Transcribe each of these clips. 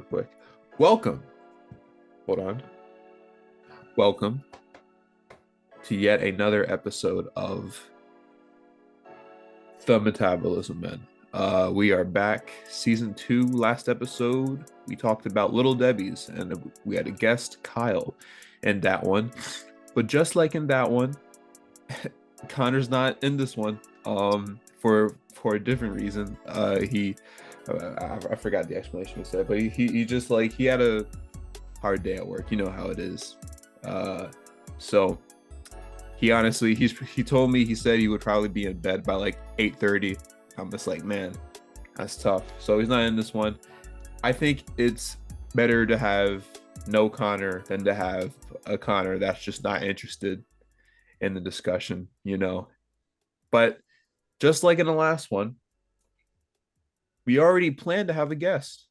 real quick. Welcome. Hold on. Welcome to yet another episode of the Metabolism Men. We are back, season 2. Last episode, we talked about Little Debbie's, and we had a guest, Kyle, in that one. But just like in that one, Connor's not in this one. For a different reason. I forgot the explanation he said, but he just like he had a hard day at work. You know how it is. So he honestly he told me, he said he would probably be in bed by like 8:30. I'm just like, man, that's tough. So he's not in this one. I think it's better to have no Connor than to have a Connor that's just not interested in the discussion, you know. But just like in the last one, we already planned to have a guest.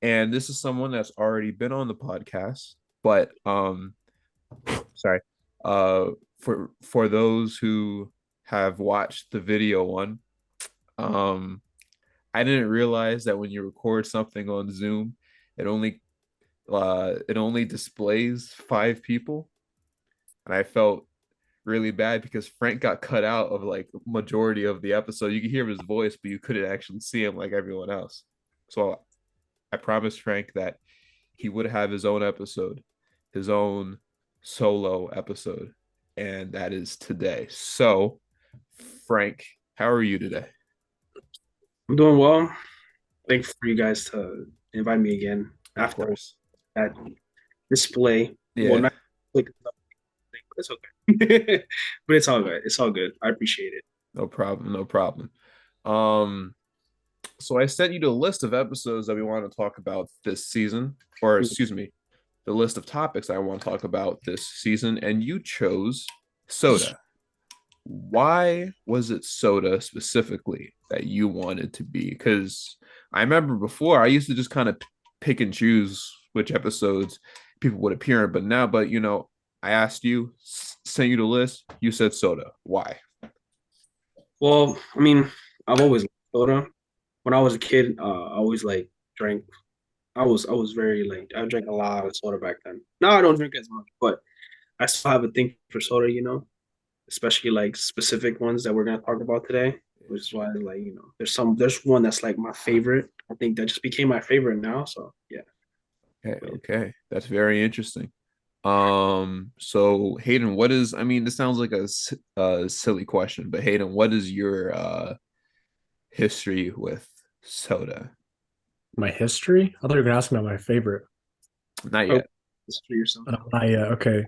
And this is someone that's already been on the podcast. But sorry. For those who have watched the video one, I didn't realize that when you record something on Zoom, it only displays 5 people. And I felt really bad because Frank got cut out of like majority of the episode. You could hear his voice, but you couldn't actually see him like everyone else. So I promised Frank that he would have his own episode, his own solo episode, and that is today. So, Frank, how are you today? I'm doing well. Thanks for you guys to invite me again Of after course. that display. Well, Yeah, not like, but it's okay. But it's all good. It's all good. I appreciate it. no problem, no problem. Um, so I sent you the list of episodes that we want to talk about this season, or excuse me, the list of topics I want to talk about this season, and you chose soda. Why was it soda specifically that you wanted to be? Because I remember before I used to just kind of pick and choose which episodes people would appear in, but you know, I asked you, sent you the list, you said soda. Why? Well, I mean, I've always liked soda. When I was a kid, I always like drank. I was very like I drank a lot of soda back then. Now I don't drink as much, but I still have a thing for soda, especially like specific ones that we're gonna talk about today. Which is why like, there's one that's like my favorite. I think that just became my favorite now. So yeah. Okay, okay, that's very interesting. So Hayden, what is? I mean, this sounds like a silly question, but Hayden, what is your history with soda? My history? I thought you were gonna ask me about my favorite. Not Oh, yet. history or something. Okay.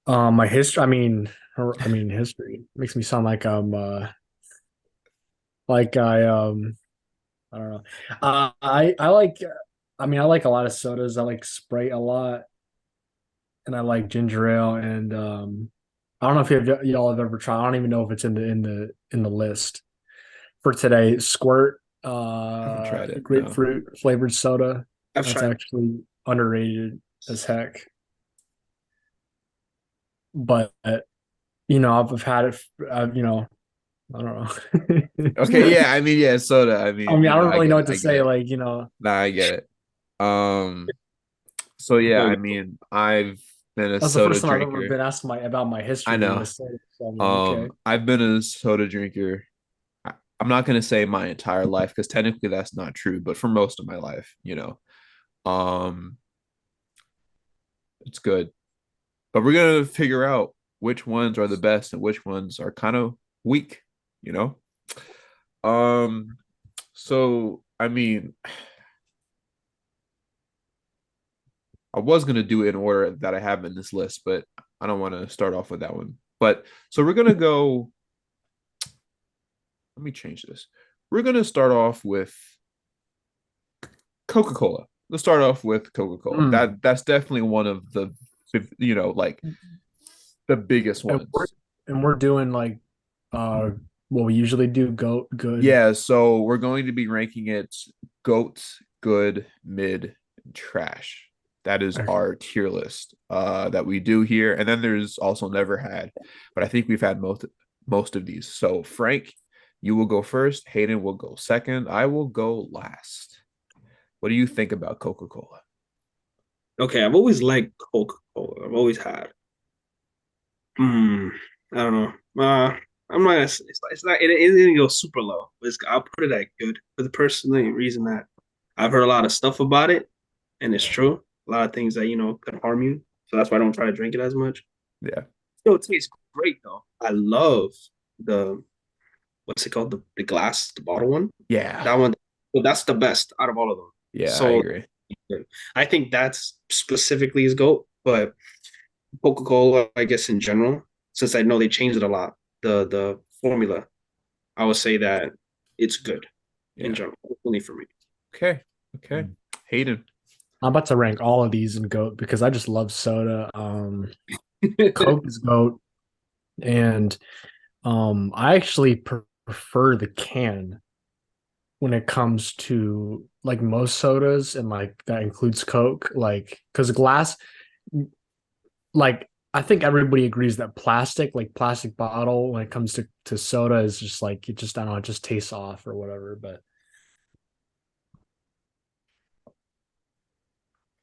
My history. History makes me sound like I'm like I don't know. I like. I like a lot of sodas. I like Sprite a lot, and I like ginger ale. And I don't know if y'all have ever tried. I don't even know if it's in the list for today. Squirt, I haven't tried it. No. grapefruit flavored soda. I've That's tried. actually underrated as heck. But I've had it. I don't Okay, know. yeah, I mean, yeah, soda. I I mean, mean, you I know, don't I really know get it. what to I get say. it. Like, Nah, I get it. So yeah, Oh, I mean, I've been a that's the soda first time I've ever drinker. been asked about my I history in know. the soda. So, I mean, okay. I've been a soda drinker. I'm not gonna say my entire life because technically that's not true, but for most of my life, you know, um, it's good. But we're gonna figure out which ones are the best and which ones are kind of weak, you know. Um, so I mean, I was gonna do it in order that I have in this list, but I don't want to start off with that one. But so we're gonna go. Let me change this. We're gonna start off with Coca-Cola. Let's start off with Coca-Cola. Mm. That's definitely one of the, like the biggest And we're ones. and we're doing like uh what we usually do. Go good. Yeah, so we're going to be ranking it goat, good, mid, trash. That is Okay. our tier list that we do here. And then there's also never had, but I think we've had most of these. So Frank, you will go first. Hayden will go second. I will go last. What do you think about Coca-Cola? Okay, I've always liked Coca-Cola. I've always had. Hmm, I don't know. I'm not. It's not. It didn't go super low. I'll put it at good for the personal reason that I've heard a lot of stuff about it, and it's true. A lot of things that could harm you. So that's why I don't try to drink it as much. Yeah. Still, it tastes great though. I love the what's it called? The glass, the bottle one. Yeah. That one. Well, that's the best out of all of them. Yeah, I So agree. I think that's specifically his goat, but Coca-Cola, I guess in general, since I know they changed it a lot, the formula, I would say that it's good in Yeah. general, only for me. Okay. Okay. Hayden. I'm about to rank all of these in GOAT because I just love soda. Coke is GOAT, and I actually prefer the can when it comes to like most sodas, and like that includes Coke. Like, because glass, like I think everybody agrees that plastic bottle, when it comes to soda, is just like it just I don't know, it just tastes off or whatever. But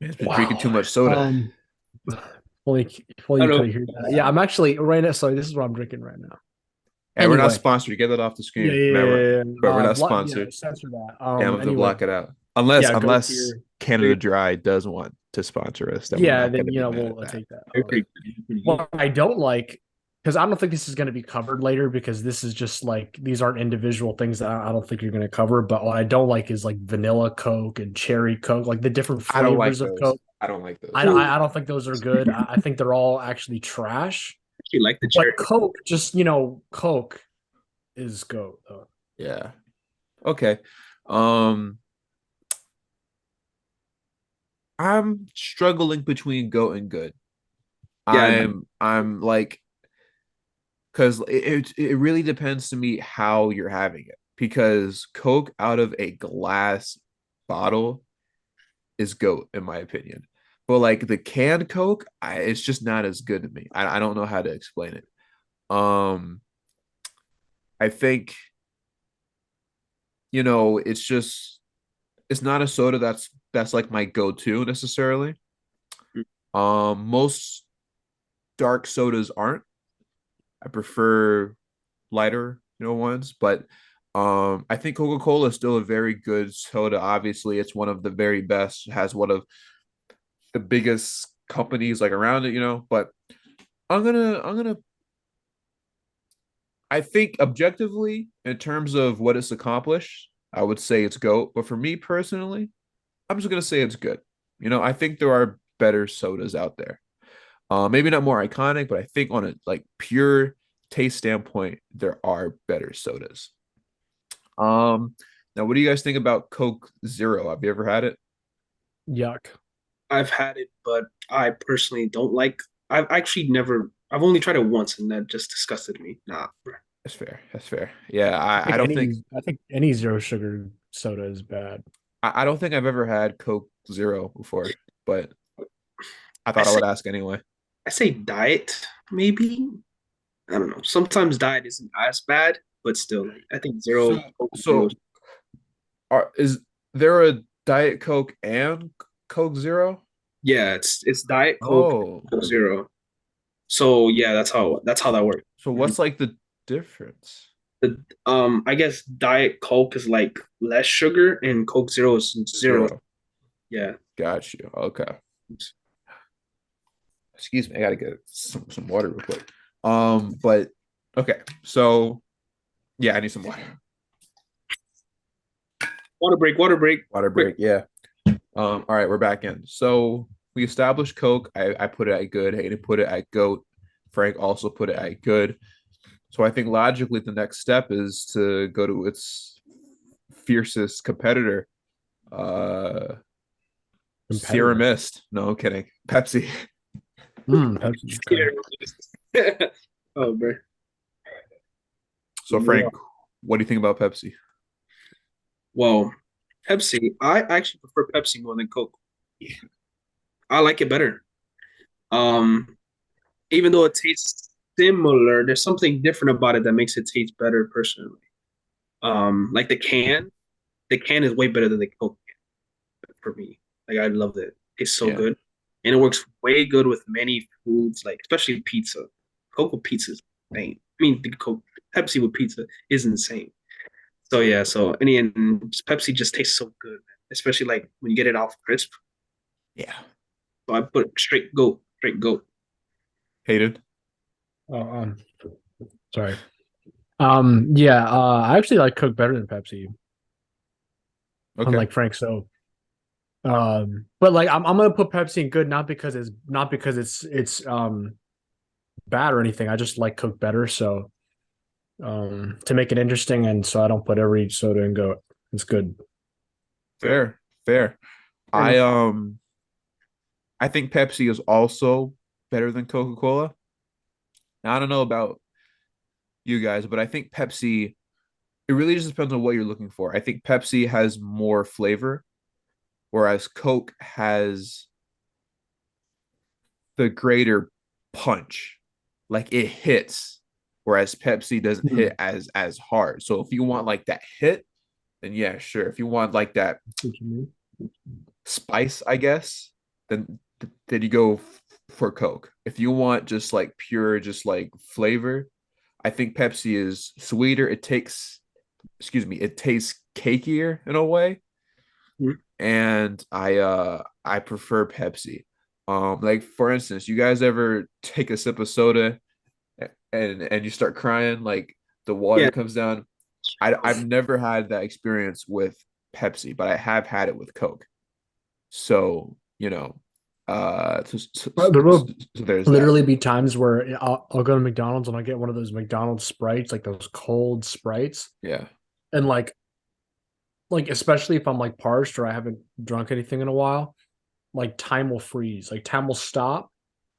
Man's been drinking too wow, much soda. fully I you don't could hear that. Yeah, I'm actually right now. Sorry, this is what I'm drinking right now. Hey, we're not Anyway, sponsored. You get that off the yeah, screen. yeah, yeah, Remember. yeah, But we're not yeah, sponsored. censor that. Amazon Anyway, block it out. Unless yeah, goat unless tier. Canada Dry does want to sponsor us, then we're Yeah, not then gonna be mad at we'll that. take that. they're pretty good. What I don't like, because I don't think this is going to be covered later, because this is just like these aren't individual things that I don't think you're going to cover. But what I don't like is like vanilla Coke and cherry Coke, like the different I don't like flavors of those. Coke. I don't like those. I don't think those are good. I think they're all actually trash. Actually like the cherry. But Coke, just Coke is goat though. Yeah. Okay. Um, I'm struggling between goat and good. Yeah, I'm like, because it really depends to me how you're having it. Because Coke out of a glass bottle is goat in my opinion. But like the canned Coke, it's just not as good to me. I don't know how to explain it. Um, I think it's just it's not a soda that's like my go-to necessarily. Most dark sodas aren't. I prefer lighter, ones, but I think Coca-Cola is still a very good soda. Obviously, it's one of the very best, has one of the biggest companies like around it, but I'm gonna I think objectively in terms of what it's accomplished, I would say it's GOAT. But for me personally, I'm just gonna say it's good. I think there are better sodas out there. Maybe not more iconic, but I think on a like pure taste standpoint, there are better sodas. Um, Now what do you guys think about Coke Zero? Have you ever had it? Yuck. I've had it, but I personally don't like. I've actually never. I've only tried it once, and that just disgusted me. Nah, bro. That's fair. That's fair. Yeah, I I think don't think any zero sugar soda is bad. I don't think I've ever had Coke Zero before, but I I thought I say would ask anyway. I say diet, maybe. I don't know. Sometimes diet isn't as bad, but still, like, I think So zero, Coke zero. so is there a Diet Coke and Coke Zero? Yeah, it's diet Coke, Oh, Coke zero. So yeah, that's how that works. so what's like the difference? I guess diet Coke is like less sugar, and Coke zero is zero. Zero. Yeah. Got you. Okay. Excuse me. I gotta get some water real quick. But okay. So yeah, I need some water. Water break. Water break. Water Quick. break. Yeah. All right, we're back in. So we established Coke. I put it at good. Hayden put it at goat. Frank also put it at good. So I think logically the next step is to go to its fiercest competitor, uh Sierra Competitor. Mist. No, I'm kidding. Pepsi. Pepsi. Okay. Oh, bro. So Frank, what do you think about Pepsi? Well, Pepsi. I actually prefer Pepsi more than Coke. I like it better. Um, Even though it tastes similar, there's something different about it that makes it taste better personally. Like the can is way better than the Coke. for me. Like I loved it. It's so Yeah. good, and it works way good with many foods, like especially pizza. Coke with pizza is insane. I mean, the Coke Pepsi with pizza is insane. So yeah, so and Pepsi just tastes so good, man. Especially like when you get it off crisp. Yeah. So I put straight goat, straight goat. Hated. Oh, sorry. Yeah, I actually like Coke better than Pepsi, Okay. unlike Frank. So, but like I'm gonna put Pepsi in good, not because it's bad or anything. I just like Coke better. So, to make it interesting, and so I don't put every soda in goat. It's good. Fair. Fair. Fair I enough. um I think Pepsi is also better than Coca-Cola. Now, I don't know about you guys, but I think Pepsi, it really just depends on what you're looking for. I think Pepsi has more flavor, whereas Coke has the greater punch. Like it hits, whereas Pepsi doesn't hit Hmm. as hard. So if you want like that hit, then yeah, sure. If you want like that What you mean? spice, I guess, then you go for Coke. If you want just like pure, just like flavor, I think Pepsi is sweeter. It tastes cakier in a way, Mhm. and I prefer Pepsi. Like for instance, you guys ever take a sip of soda and you start crying, like the water Yeah. comes down? I've never had that experience with Pepsi, but I have had it with Coke. So, There will so there's that. literally be times where I'll go to McDonald's and I get one of those McDonald's Sprites, like those cold Sprites, Yeah. and like especially if I'm like parched or I haven't drunk anything in a while, like time will freeze, like time will stop.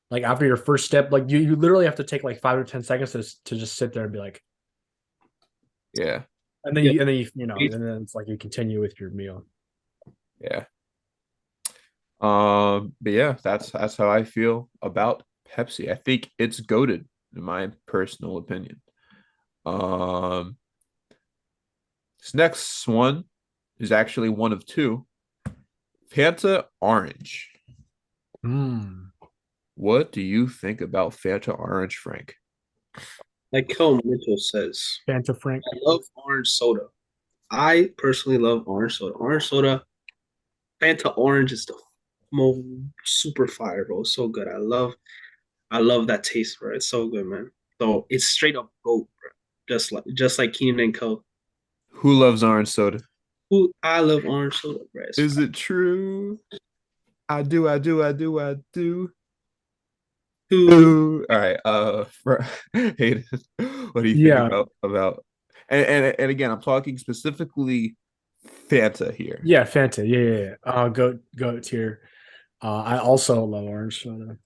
Like after your first step, like you literally have to take like 5 or 10 seconds to just sit there and be like, Yeah. Yeah. and then it's like you continue with your meal. Yeah. But yeah, that's how I feel about Pepsi. I think it's goated in my personal opinion. Um, this next one is actually one of two. Fanta Orange. Mm. What do you think about Fanta Orange, Frank? Like Kel Mitchell says, Fanta Frank. I love orange soda. I personally love orange soda. Orange soda, Fanta Orange is the most super fire, bro. It's so good. I love that taste, bro. It's so good, man. So it's straight up goat, bro. Just like Keenan and Co. Who loves orange soda? Ooh, I love orange soda, bro. It's Is fire. it true? I do, I do, I do, I do. Ooh, Ooh. All right. Hayden, what do you think Yeah, about and again, I'm talking specifically Fanta here. yeah, Fanta. Yeah, yeah, yeah. Goat tier. I also love orange soda,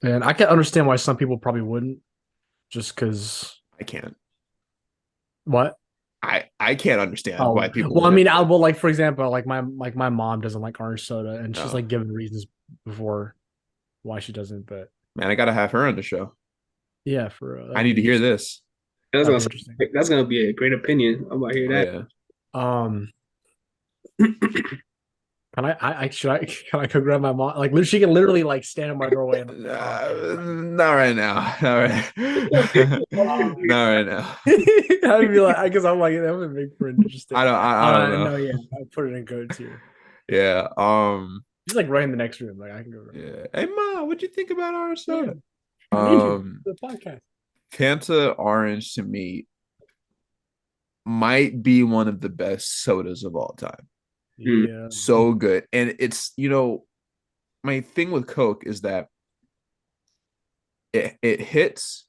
and I can understand why some people probably wouldn't, just because I can't. what? I can't understand why Oh, people well, I wouldn't. mean, well, like for example, my mom doesn't like orange soda, and she's No, like given reasons before why she doesn't. But man, I gotta have her on the show. yeah, I that'd need be to hear interesting. this. that's That'd gonna be interesting. that's gonna be a great opinion. I'm about to hear Oh that. yeah. Um, can I should I can I go grab my mom? Like, she can literally like stand in my doorway and like talk to me. Not right now. Not right. Not right now. I'd be like, I guess I'm like, that would make for interesting. I don't know. No, yeah, I put it in go tier. Yeah. She's like right in the next room. Like I can go. Yeah. Hey Ma, what'd you think about our Yeah, soda? I'm into Um, the podcast. Fanta Orange to me might be one of the best sodas of all time. Mm, Yeah. So good. And my thing with Coke is that it hits,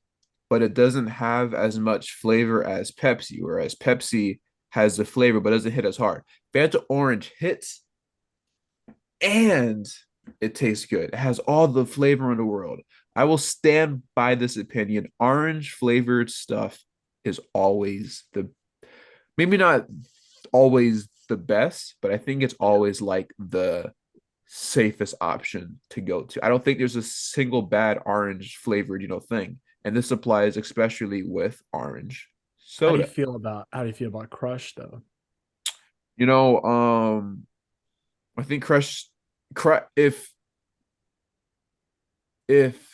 but it doesn't have as much flavor as Pepsi, whereas Pepsi has the flavor but doesn't hit as hard. Fanta Orange hits and it tastes good. It has all the flavor in the world. I will stand by this opinion. Orange flavored stuff is always the maybe not always the best, but I think it's always like the safest option to go to. I don't think there's a single bad orange flavored, thing. And this applies especially with orange soda. How do you feel about Crush though? You know, um, I think if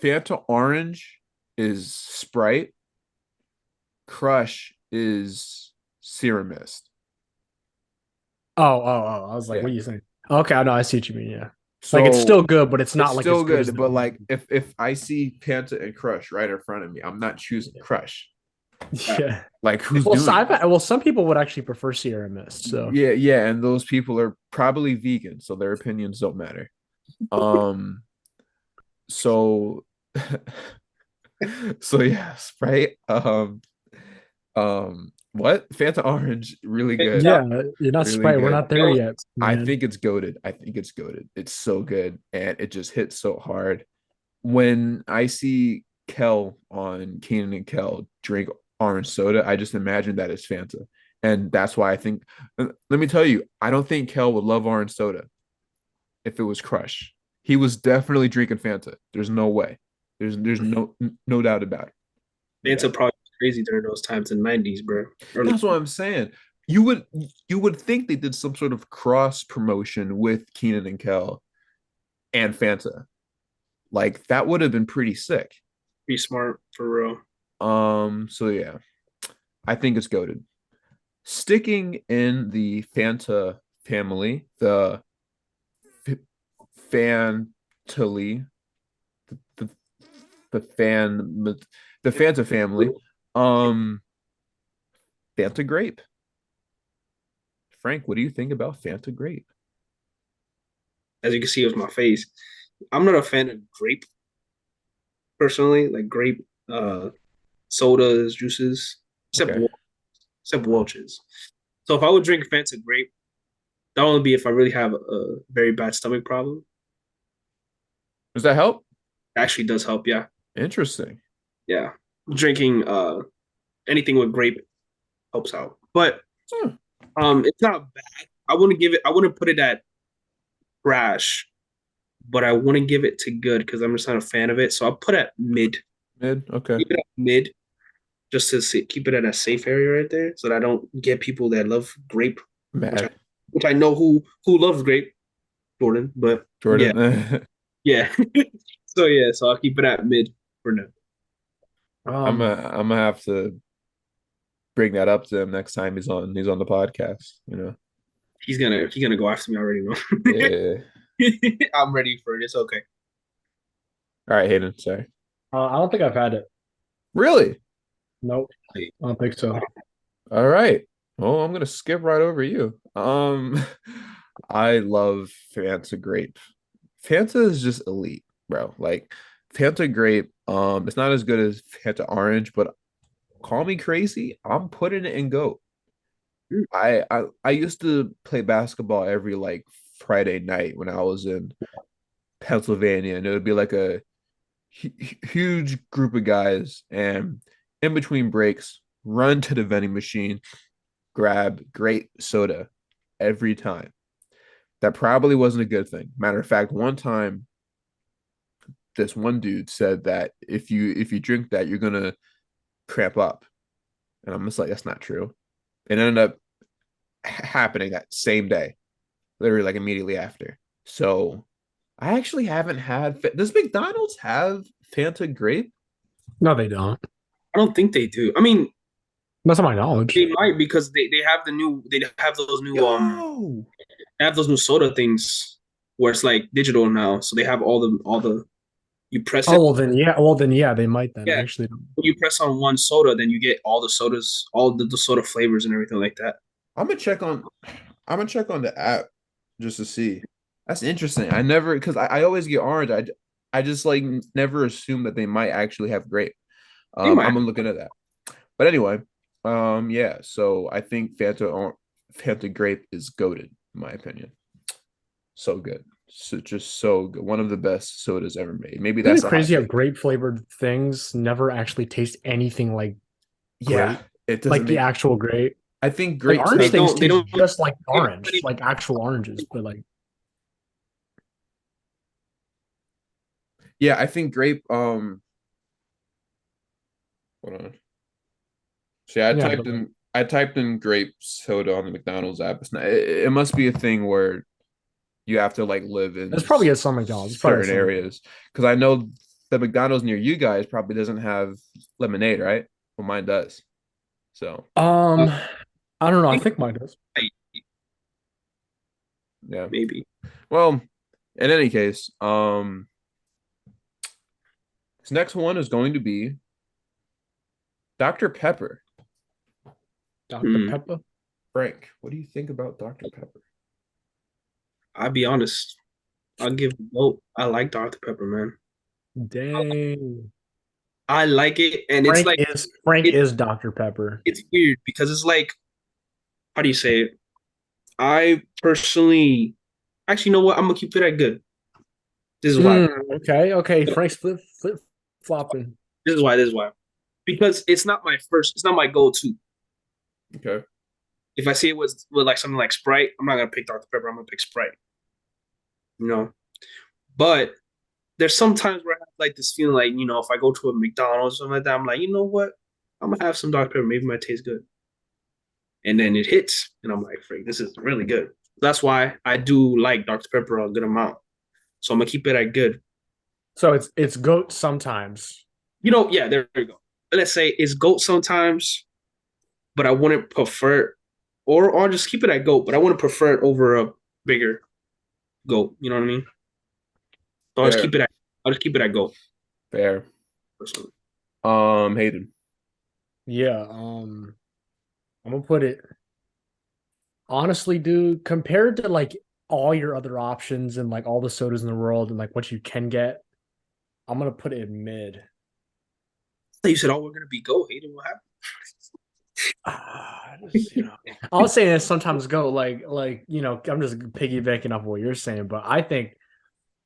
Fanta Orange is Sprite, Crush is Serum Mist. I was like, Yeah. what are you saying? Okay, I know. I see what you mean. Yeah. Like it's So still good, but it's it's not like as still good as good, the but original. like if I see Fanta and Crush right in front of me, I'm not choosing Crush. Yeah. Like who's Well, so doing that? some people would actually prefer Sierra Mist. So Yeah, yeah, and those people are probably vegan, so their opinions don't matter. Um, so so yeah, Sprite. What? Fanta Orange, really good. Now, yeah, you're not Really Sprite. We're good. not there yet, I man. think it's goaded. I think it's goaded. It's so good and it just hits so hard. When I see Kel on Keenan and Kel drink orange soda, I just imagine that it's Fanta. And that's why I think, let me tell you, I don't think Kel would love orange soda if it was Crush. He was definitely drinking Fanta. There's no way. There's no doubt about it. No Fanta doubt. probably was crazy during those times in the 90s, bro. Early. That's what I'm saying. You would think they did some sort of cross promotion with Keenan and Kel and Fanta. Like that would have been pretty sick. Be smart for real. So yeah, I think it's goaded. Sticking in the Fanta family, the F- Fantally, the, the fan, the Fanta family, um, Fanta Grape. Frank, what do you think about Fanta Grape? As you can see with my face, I'm not a fan of grape personally, like grape sodas, juices, except Okay, except Welch's. So if I would drink Fanta grape, that would only be if I really have a very bad stomach problem. does that help? It actually does help, yeah. Interesting. Yeah. Drinking anything with grape helps out. But Hmm. it's not bad. I wouldn't put it at trash, but I wouldn't give it to good because I'm just not a fan of it. So I'll put it at mid. Mid. Okay. Keep it at mid just to keep it at a safe area right there so that I don't get people that love grape, which I Mad. which I know who loves grape, Jordan. But yeah, Jordan. yeah. So yeah, so I'll keep it at mid for now. I'm gonna have to bring that up to him next time he's on the podcast. He's gonna go after me. I already know. Yeah. I'm ready for it. It's okay. All right, Hayden. Sorry. I don't think I've had it. Really? Nope, I don't think so. All right. Well, I'm gonna skip right over you. I love Fanta Grape. Fanta is just elite, bro. Like Fanta Grape, it's not as good as Fanta Orange, but call me crazy, I'm putting it in GOAT. I used to play basketball every like Friday night when I was in Pennsylvania, and it would be like a huge group of guys, and in between breaks, run to the vending machine, grab great soda every time. That probably wasn't a good thing. Matter of fact, one time this one dude said that if you drink that, you're gonna cramp up. And I'm just like, that's not true. It ended up happening that same day, literally like immediately after. So I actually haven't had. Does McDonald's have Fanta grape? No, they don't. I don't think they do. I mean, Not to my knowledge. they might because they have they have those new Yo, they have those new soda things where it's like digital now. So they have all the you press Oh it. well, then yeah. Well, then yeah, they might. Then I Yeah. actually, When you press on one soda, then you get all the sodas, all the soda flavors and everything like that. I'm gonna check on. I'm gonna check on the app just to see. That's interesting. I never because I always get orange. I just like never assume that they might actually have grape. They I'm might. gonna look into that. But anyway, yeah. So I think Fanta grape is goaded, in my opinion. So good. So just so good. One of the best sodas ever made. Maybe isn't that's it a hot crazy how take. grape flavored things never actually taste anything like Yeah, grape, it doesn't like the make. actual grape. I think Like grapes orange They have. things don't. They taste don't. just like They orange, like actual oranges, but like Yeah, I think grape. Hold on. See, yeah, but like, I typed in grape soda on the McDonald's app. It must be a thing where you have to like live in It's probably at some McDonald's. It's probably at certain some. areas because I know the McDonald's near you guys probably doesn't have lemonade, right? Well, mine does. So Uh, I don't know. I I think think mine does. yeah. maybe. Well, in any case, this next one is going to be Dr. Pepper. Dr. Hmm. Pepper. Frank, what do you think about Dr. Pepper? I'll be honest. I'll give the vote. I like Dr. Pepper, man. Dang. I like it, and it's like Frank it, is Dr. Pepper. it's weird because it's like, how do you say it? I personally, actually, you know what? I'm gonna keep it at good. This is why. Okay, okay. Frank's flip flopping. This is why. This is why. Because it's not my first. It's not my go-to. Okay. If I see it with like something like Sprite, I'm not gonna pick Dr. Pepper. I'm gonna pick Sprite. You know. But there's some times where I have like this feeling like, if I go to a McDonald's or something like that, I'm like, you know what? I'm gonna have some Dr. Pepper. Maybe it might taste good. And then it hits, and I'm like, freak, this is really good. That's why I do like Dr. Pepper a good amount. So I'm gonna keep it at good. So it's goat sometimes. Yeah, there you go. Let's say it's goat sometimes, but I wouldn't prefer it, or I'll just keep it at goat, but I wouldn't prefer it over a bigger goat. You know what I mean? So Fair. I'll just keep it at goat. Fair. Personally. Hayden. Yeah, I'm gonna put it honestly, dude, compared to like all your other options and like all the sodas in the world and like what you can get, I'm gonna put it in mid. You said, "Oh, we're gonna be goat." Hayden, what happened? I was saying that sometimes go I'm just piggybacking off what you're saying, but I think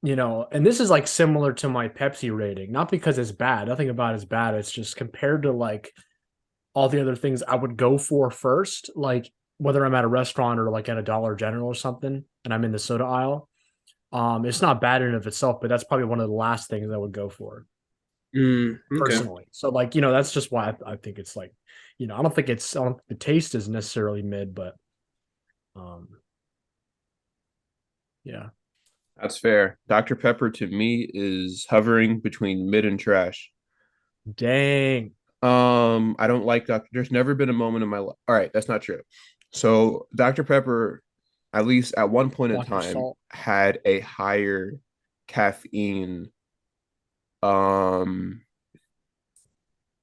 and this is like similar to my Pepsi rating, not because it's bad. Nothing about it's bad. It's just compared to like all the other things I would go for first, like whether I'm at a restaurant or like at a Dollar General or something, and I'm in the soda aisle. It's not bad in and of itself, but that's probably one of the last things I would go for Okay. personally. So like, that's just why I think it's like, I don't think the taste is necessarily mid, but um yeah. That's fair. Dr. Pepper to me is hovering between mid and trash. Dang. I don't like Dr. There's never been a moment in my life. All right, that's not true. So Dr. Pepper, at least at one point in Dr. time, Salt. had a higher caffeine um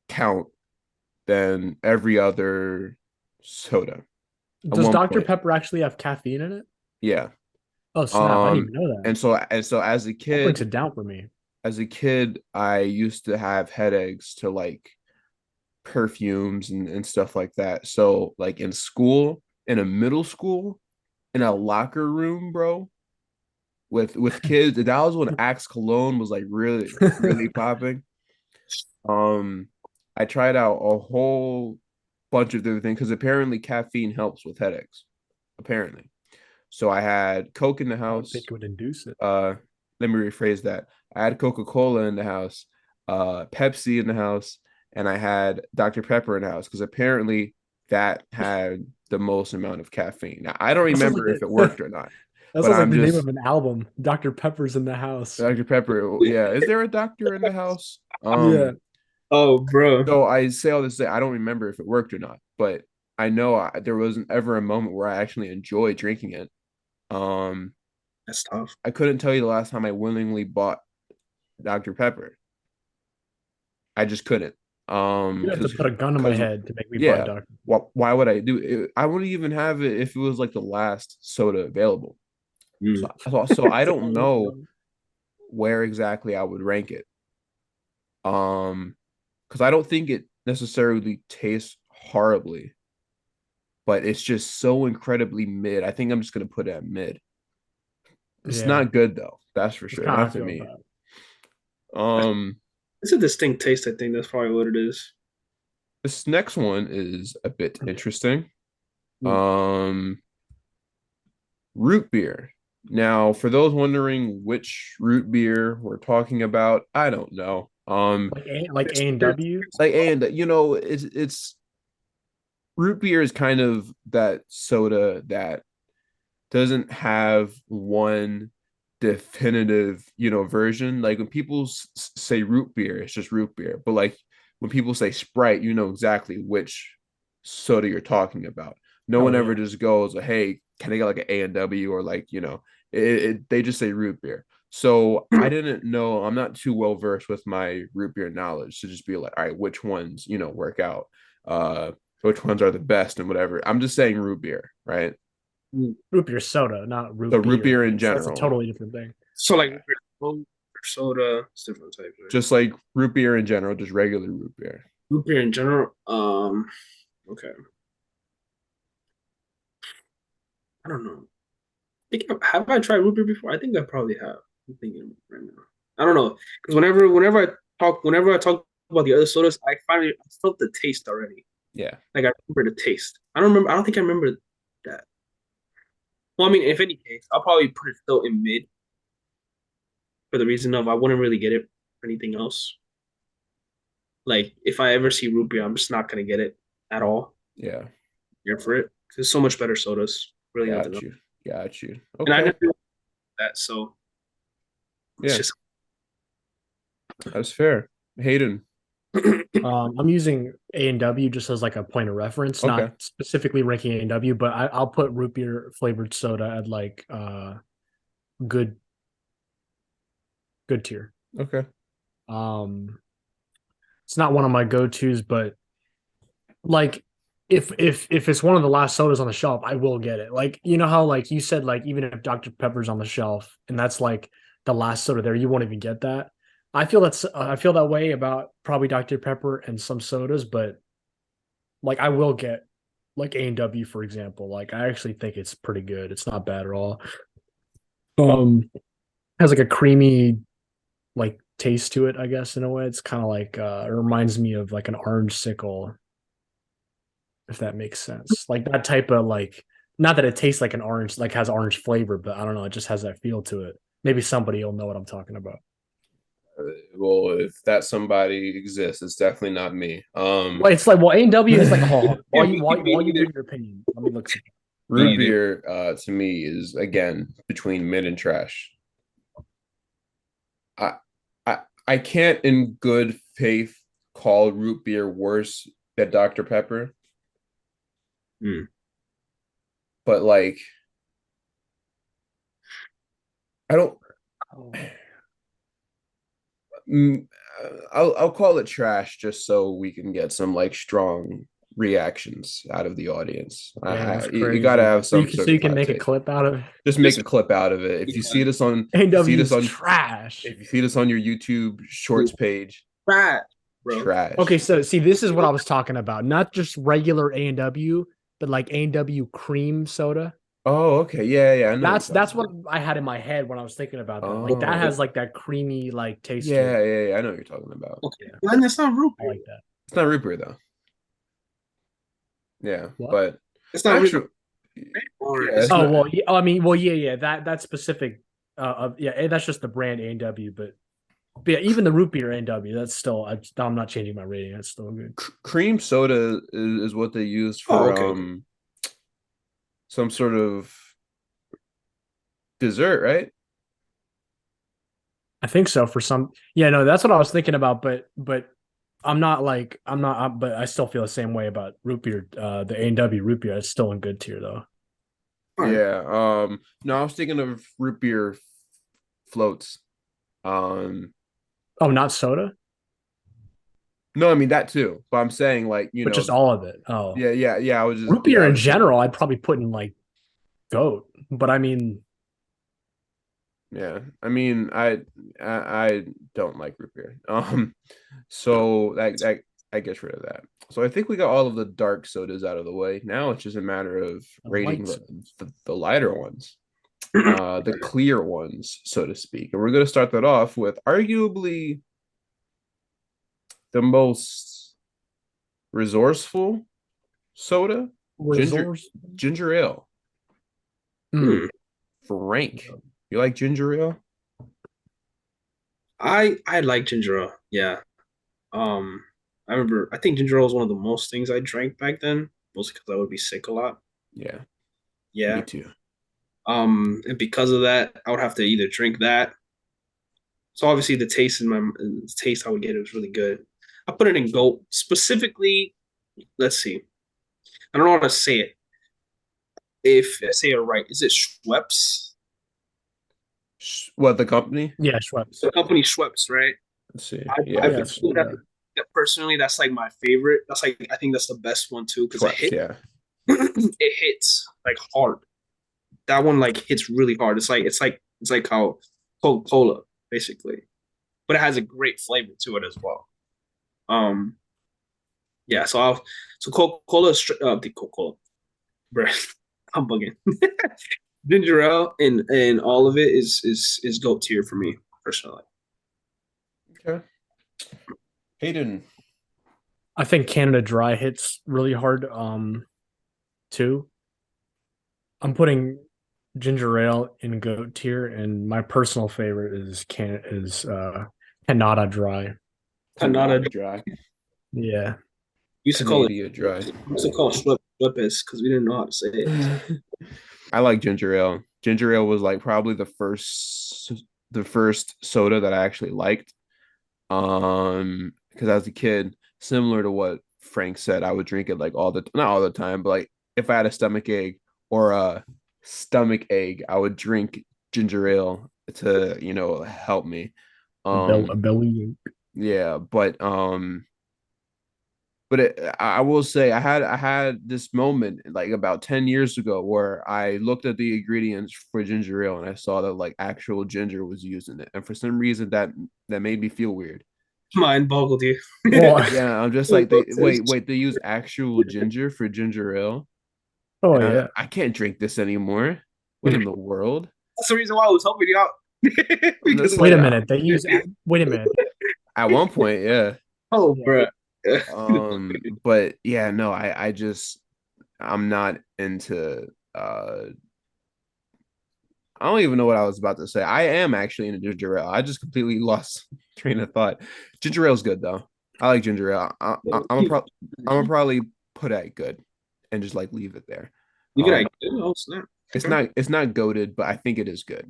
count than every other soda at Does one Dr. point. Pepper actually have caffeine in it? Yeah. Oh snap. I didn't even know that. And so That brings it down for me. as a kid, I used to have headaches to like perfumes and stuff like that. So like in school, in a middle school, in a locker room, bro, with kids, that was when Axe Cologne was like really, really popping. Um, I tried out a whole bunch of different things because apparently caffeine helps with headaches. Apparently. So I had Coke in the I would think house. it would induce it. Let me rephrase that. I had Coca-Cola in the house, Pepsi in the house, and I had Dr. Pepper in the house because apparently that had the most amount of caffeine. Now I don't That sounds like remember if it worked or not, that but sounds like I'm the name just of an album. Dr. Pepper's in the house. Dr. Pepper. Yeah, is there a doctor in the house? Yeah. Oh, bro. So I say all this to say I don't remember if it worked or not, but I know there wasn't ever a moment where I actually enjoyed drinking it. Um, That's tough. I couldn't tell you the last time I willingly bought Dr. Pepper. I just couldn't. You'd have to put a gun to my Because head to make me buy yeah, Dr. why would I do it? I wouldn't even have it if it was like the last soda available. Mm. So I don't know Pepper. where exactly I would rank it. Because I don't think it necessarily tastes horribly, but it's just so incredibly mid. I think I'm just gonna put it at mid. It's Yeah. not good though. That's for That's sure. kind of how I Not to feel me. about it. Um, It's a distinct taste. I think that's probably what it is. this next one is a bit interesting. Mm. Um, root beer. Now, for those wondering which root beer we're talking about, I don't know. Like A and W. Like and it's root beer is kind of that soda that doesn't have one definitive, version. Like when people say root beer, it's just root beer. But like when people say Sprite, you know exactly which soda you're talking about. No Oh one ever yeah. just goes, "Hey, can I get like an A&W?" or like, they just say root beer. So I didn't know. I'm not too well versed with my root beer knowledge to just be like, all right, which ones, work out, uh, which ones are the best and whatever. I'm just saying root beer, right? Root beer soda, not So root root beer. beer in That's a general. totally different thing. So like Yeah. Coke or soda, it's different types, right? Just like root beer in general, just regular root beer. Root beer in general. Okay. I don't know. Have I tried root beer before? I think I probably have. I'm thinking right now. I don't know because whenever I talk about the other sodas, I felt the taste already. Yeah. Like I remember the taste. I don't remember. I don't think I remember that. Well, I mean, if any case, I'll probably put it still in mid for the reason of I wouldn't really get it for anything else. Like if I ever see root beer, I'm just not gonna get it at all. Yeah. Here for it. There's so much better sodas. Really nothing Got else. you. Got you. And I Okay. never did that, so it's Yeah, just that's fair. Hayden. I'm using A&W just as like a point of reference, Okay. not specifically ranking A&W, but I'll put root beer flavored soda at like good good tier. Okay. Um, it's not one of my go-tos, but like if it's one of the last sodas on the shelf, I will get it. Like you know how like you said, like even if Dr. Pepper's on the shelf and that's like the last soda there, you won't even get that. I feel that way about probably Dr. Pepper and some sodas, but like I will get like A&W for example. Like I actually think it's pretty good. It's not bad at all. Has like a creamy like taste to it, I guess in a way. It's kind of like it reminds me of like an orange sickle, if that makes sense. Like that type of like not that it tastes like an orange, like has orange flavor, but I don't know, it just has that feel to it. Maybe somebody will know what I'm talking about. Well, if that somebody exists, it's definitely not me. Well, it's like well, A&W is like hold on. yeah, While you give your opinion, let me look. me root neither. beer to me is again between mid and trash. I I can't in good faith call root beer worse than Dr. Pepper, Mm. but like I don't. Mm, I'll call it trash just so we can get some like strong reactions out of the audience. Dang, that's You got to crazy. have some So sort you of can hot make a take. clip out of it. Just make Just a clip out of it. If you see this on, if you see A&W this is on, trash. if you see this on your YouTube Shorts page, fat, bro. Okay, trash. so see, this is what I was talking about. Not just regular A&W, but like A&W cream soda. Oh, okay, yeah, yeah, I know what you're That's talking what about. I had in my head when I was thinking about that. Like that Oh, has like that creamy like taste to yeah, it. yeah, yeah, I know what you're talking about. Okay, Yeah, and it's not root I beer. like that. It's not root beer though. Yeah, What? but It's not root actually, beer. Or yeah, it's it's Oh not. well, yeah, I mean, well, yeah. That specific, yeah, that's just the brand A&W. But yeah, even the root beer A&W, that's still. I'm not changing my rating. That's still good. Cream soda is what they use oh, for okay. some sort of dessert, right? I think so for some. Yeah, no, that's what I was thinking about. But I'm not. But I still feel the same way about root beer. The A&W root beer is still in good tier though. All right. Yeah. No, I was thinking of root beer floats. Um, Oh, not soda, no, I mean that too. But I'm saying like, but just all of it. Oh, yeah, yeah, yeah. I was just root yeah, beer I in was just general, I'd probably put in like goat. But I mean, yeah. I mean, I don't like root beer. So that gets rid of that. So I think we got all of the dark sodas out of the way. Now it's just a matter of rating lights. the lighter ones, the clear ones, so to speak. And we're going to start that off with arguably the most resourceful soda, ginger Resource. ginger ale. Mm. Hmm. Frank, you like ginger ale? I like ginger ale. Yeah. Um, I remember. I think ginger ale was one of the most things I drank back then. mostly because I would be sick a lot. Yeah, Yeah. me too. And because of that, I would have to either drink that. So obviously, the taste I would get was really good. I put it in goat specifically. Let's see. I don't know how to say it. If I say it right, is it Schweppes? What, the company? Yeah, Schweppes. The company Schweppes, right? Let's see. I Yeah, Yes, feel yeah. that personally, that's like my favorite. That's like I think that's the best one too because Schweppes. Yeah, it hits like hard. That one like hits really hard. It's like how Coca-Cola basically, but it has a great flavor to it as well. Um, yeah. So Coca-Cola, the Coca-Cola, bruh, I'm bugging. Ginger ale and all of it is goat tier for me personally. okay. Hayden. I think Canada Dry hits really hard too. I'm putting ginger ale in goat tier, and my personal favorite is Canada Dry. Canada Dry. Yeah. used to call it Canada Dry. used to call it Schweppes because we didn't know how to say it. I like ginger ale. Ginger ale was like probably the first soda that I actually liked. Because as a kid, similar to what Frank said, I would drink it like not all the time, but like if I had a stomach ache or a stomach ache, I would drink ginger ale to, help me. A Um, belly. yeah, I will say I had this moment like about 10 years ago where I looked at the ingredients for ginger ale and I saw that like actual ginger was used in it. And for some reason that made me feel weird. Mind boggled you. Oh, Yeah, I'm just like they use actual ginger for ginger ale. oh And yeah. I can't drink this anymore. What in the world? That's the reason why I was helping you out. I'm Because just Wait like a minute. They use. Wait a minute. at one point, yeah. oh, Yeah. bro. But yeah, no, I just I'm not into I don't even know what I was about to say. I am actually into ginger ale. I just completely lost train of thought. Ginger ale is good though. I like ginger ale. I'm gonna probably put at good and just like leave it there. You could Um, like, oh snap. it's not goaded, but I think it is good.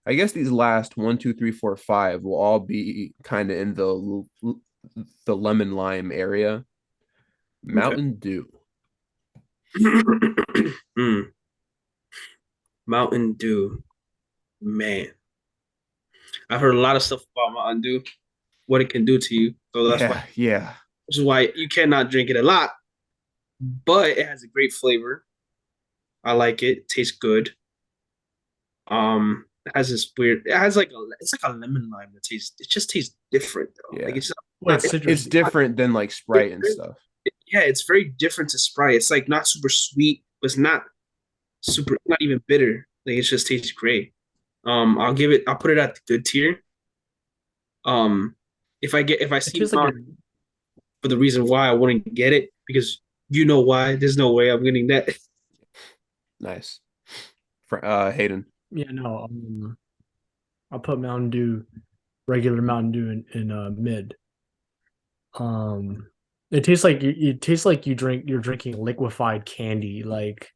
I guess these last one, two, three, four, five will all be kind of in the lemon lime area. Okay. Mountain Dew. Mm, Mountain Dew, man. I've heard a lot of stuff about Mountain Dew, what it can do to you. So that's why, Yeah, yeah. which is why you cannot drink it a lot, but it has a great flavor. I like it. Tastes good. It has this weird. It has like it's like a lemon lime that tastes. It just tastes different though. Like Yeah. it's just Wait, not. it's It's citrusy. different than like Sprite and stuff. Yeah, it's very different to Sprite. It's like not super sweet, but it's not super, not even bitter. Like it just tastes great. I'll put it at the good tier. Um, if I It see tastes like Mountain for the reason why I wouldn't get it because you know why. There's no way I'm getting that. Nice. Hayden. yeah. No. I'll put Mountain Dew, regular Mountain Dew in mid. Um, it tastes like you're drinking liquefied candy. Like,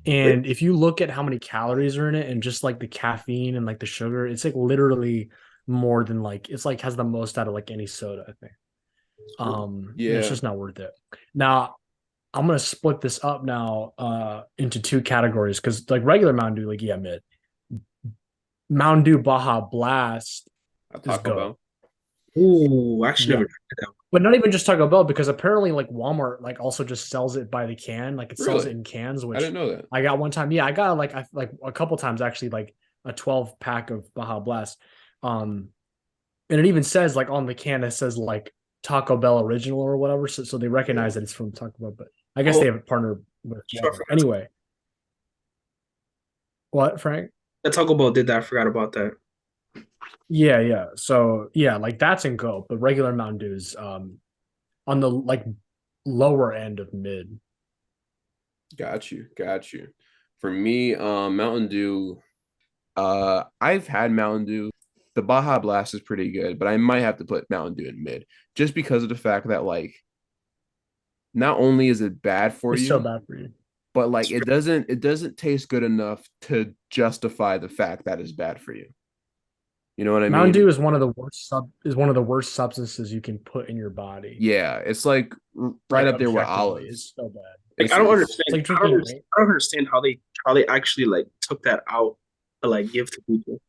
and if you look at how many calories are in it and just like the caffeine and like the sugar, it's like literally more than like it's like has the most out of like any soda, I think. It's Yeah. just not worth it. Now, I'm gonna split this up now into two categories because like regular Mountain Dew, like yeah, mid. Mountain Dew Baja Blast A is Taco go. Bell. Ooh, I actually Yeah. never tried that. But not even just Taco Bell because apparently like Walmart like also just sells it by the can, like it sells it Really? in cans, I which didn't know that. I got one time. Yeah, I got like a couple times actually like a 12 pack of Baja Blast. Um and it even says like on the can it says like Taco Bell original or whatever, so they recognize Yeah. that it's from Taco Bell, but I guess Oh, they have a partner with sure, I Walmart. forgot. Anyway, what, Frank? That Taco Bell did that. I forgot about that. Yeah, yeah. So yeah, like that's in go, but regular Mountain Dew is on the like lower end of mid. Got you. Got you. For me, Mountain Dew, I've had Mountain Dew. The Baja Blast is pretty good, but I might have to put Mountain Dew in mid just because of the fact that like not only is it bad for It's so you, bad for you. but like it doesn't taste good enough to justify the fact that it's bad for you. You know what I Mountain mean? Dew is one of the worst substances you can put in your body. Yeah, it's like right Like up there with objectively, olives. it's so bad. Like I It's don't it's It's understand. like drinking rain. I don't understand how they actually like took that out to like give to people.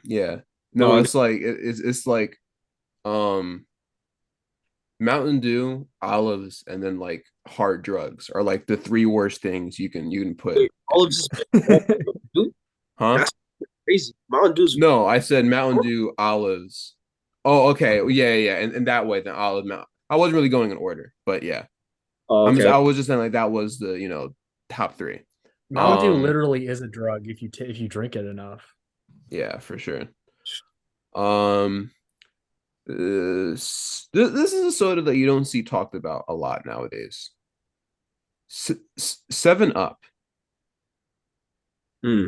yeah. But No, like it's like um Mountain Dew, olives, and then like hard drugs are like the three worst things you can put. wait, all of this dude, Huh? that's crazy. Mountain Dew's No, I said Mountain Dew, olives. Oh, okay. Yeah. And that way, then olive Mount. I wasn't really going in order, but yeah. oh, I okay. was just saying like that was the, top three. Mountain Dew Um, literally is a drug if you drink it enough. yeah, for sure. Um, this is a soda that you don't see talked about a lot nowadays. 7 Up. Hmm.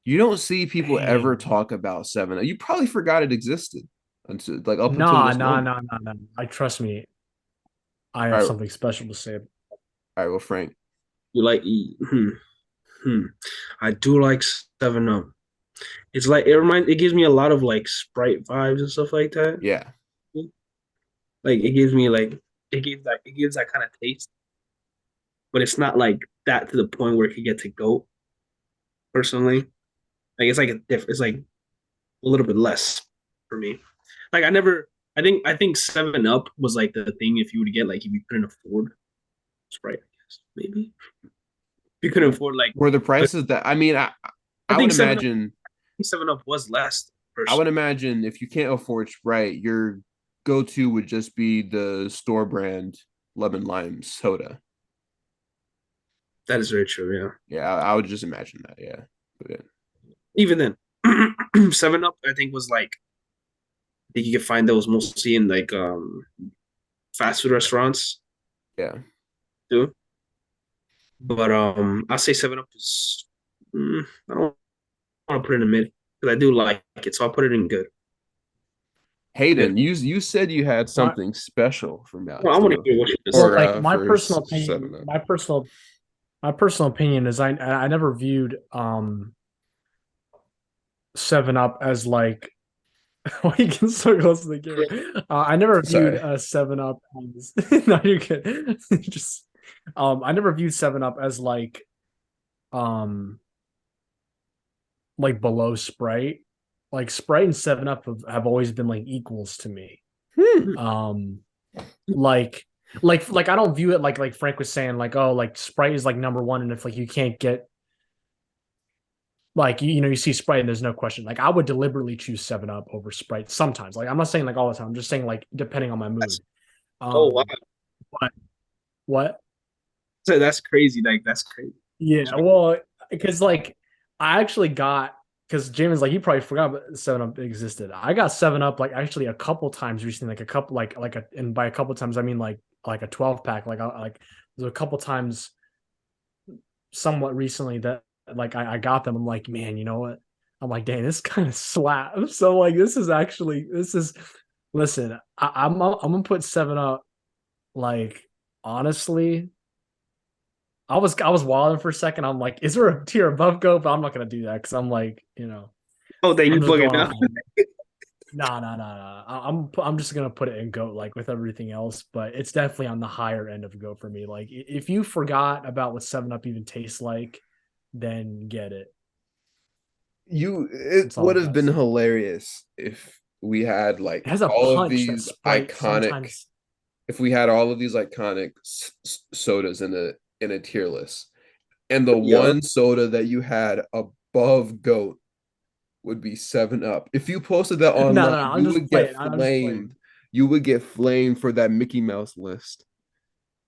You don't see people ever Dang. talk about 7 Up. You probably forgot it existed until like up until Nah, this nah, moment. nah, nah, nah. I trust me. I All have right, something special to say. all right. Well, Frank. You like hmm. I do like 7 Up. It's like it gives me a lot of like Sprite vibes and stuff like that. Yeah. Like it gives me like it gives that kind of taste, but it's not like that to the point where it could get to goat personally. Like it's like it's like a little bit less for me. Like I think 7 Up was like the thing if you would get like if you couldn't afford Sprite, I guess maybe. If you couldn't afford like Were the but prices that I mean, I I I would think 7 Up imagine 7 Up was less I would personally. imagine if you can't afford Sprite, your go-to would just be the store brand lemon lime soda. That is very true, yeah. Yeah, I would just imagine that. Yeah. But yeah. Even then, 7 Up I think was like I think you could find those mostly in like fast food restaurants Yeah. too. But I'll say 7 Up is I don't want to put it in mid because I do like it, so I'll put it in good. Hayden, Good. you said you had My, something special for Mountain Well, I want to Dew hear what you just well, say. or like my for personal Seven opinion, Up. my personal opinion is I never viewed 7 Up as like we can so close to the camera. I never viewed Sorry. 7 Up as no, you're good. Just I never viewed 7 Up as um like below Sprite. Like Sprite and 7 Up have always been like equals to me. Hmm. Um like I don't view it like Frank was saying, like, oh, like Sprite is like number one, and if like you can't get like you know you see Sprite and there's no question. Like I would deliberately choose 7 Up over Sprite sometimes. Like I'm not saying like all the time. I'm just saying like depending on my mood. Oh wow, But what? so that's crazy. Like that's crazy. Yeah, well, because like I actually got because James like he probably forgot 7 Up existed. I got 7 Up like actually a couple times recently, like a couple and by a couple times I mean like a 12 pack. Like there's a couple times somewhat recently that like I got them. I'm like, man, you know what? I'm like, dang, this kind of slaps. So like this is listen, I'm gonna put 7 Up like honestly. I was wilding for a second. I'm like, is there a tier above Go? But I'm not gonna do that because I'm like, Oh, then you I'm just bugging going off. out. Nah. I'm just gonna put it in GOAT like with everything else, but it's definitely on the higher end of GOAT for me. Like if you forgot about what 7 Up even tastes like, then get it. It That's all would I have gotta been say. hilarious if we had It like has a all of punch that these Sprite iconic sometimes. if we had all of these iconic sodas in a tier list, and the Yo, one soda that you had above GOAT would be 7 Up. If you posted that No, online, no, I'm you just would get playing. I'm just playing. flamed. You would get flamed for that Mickey Mouse list.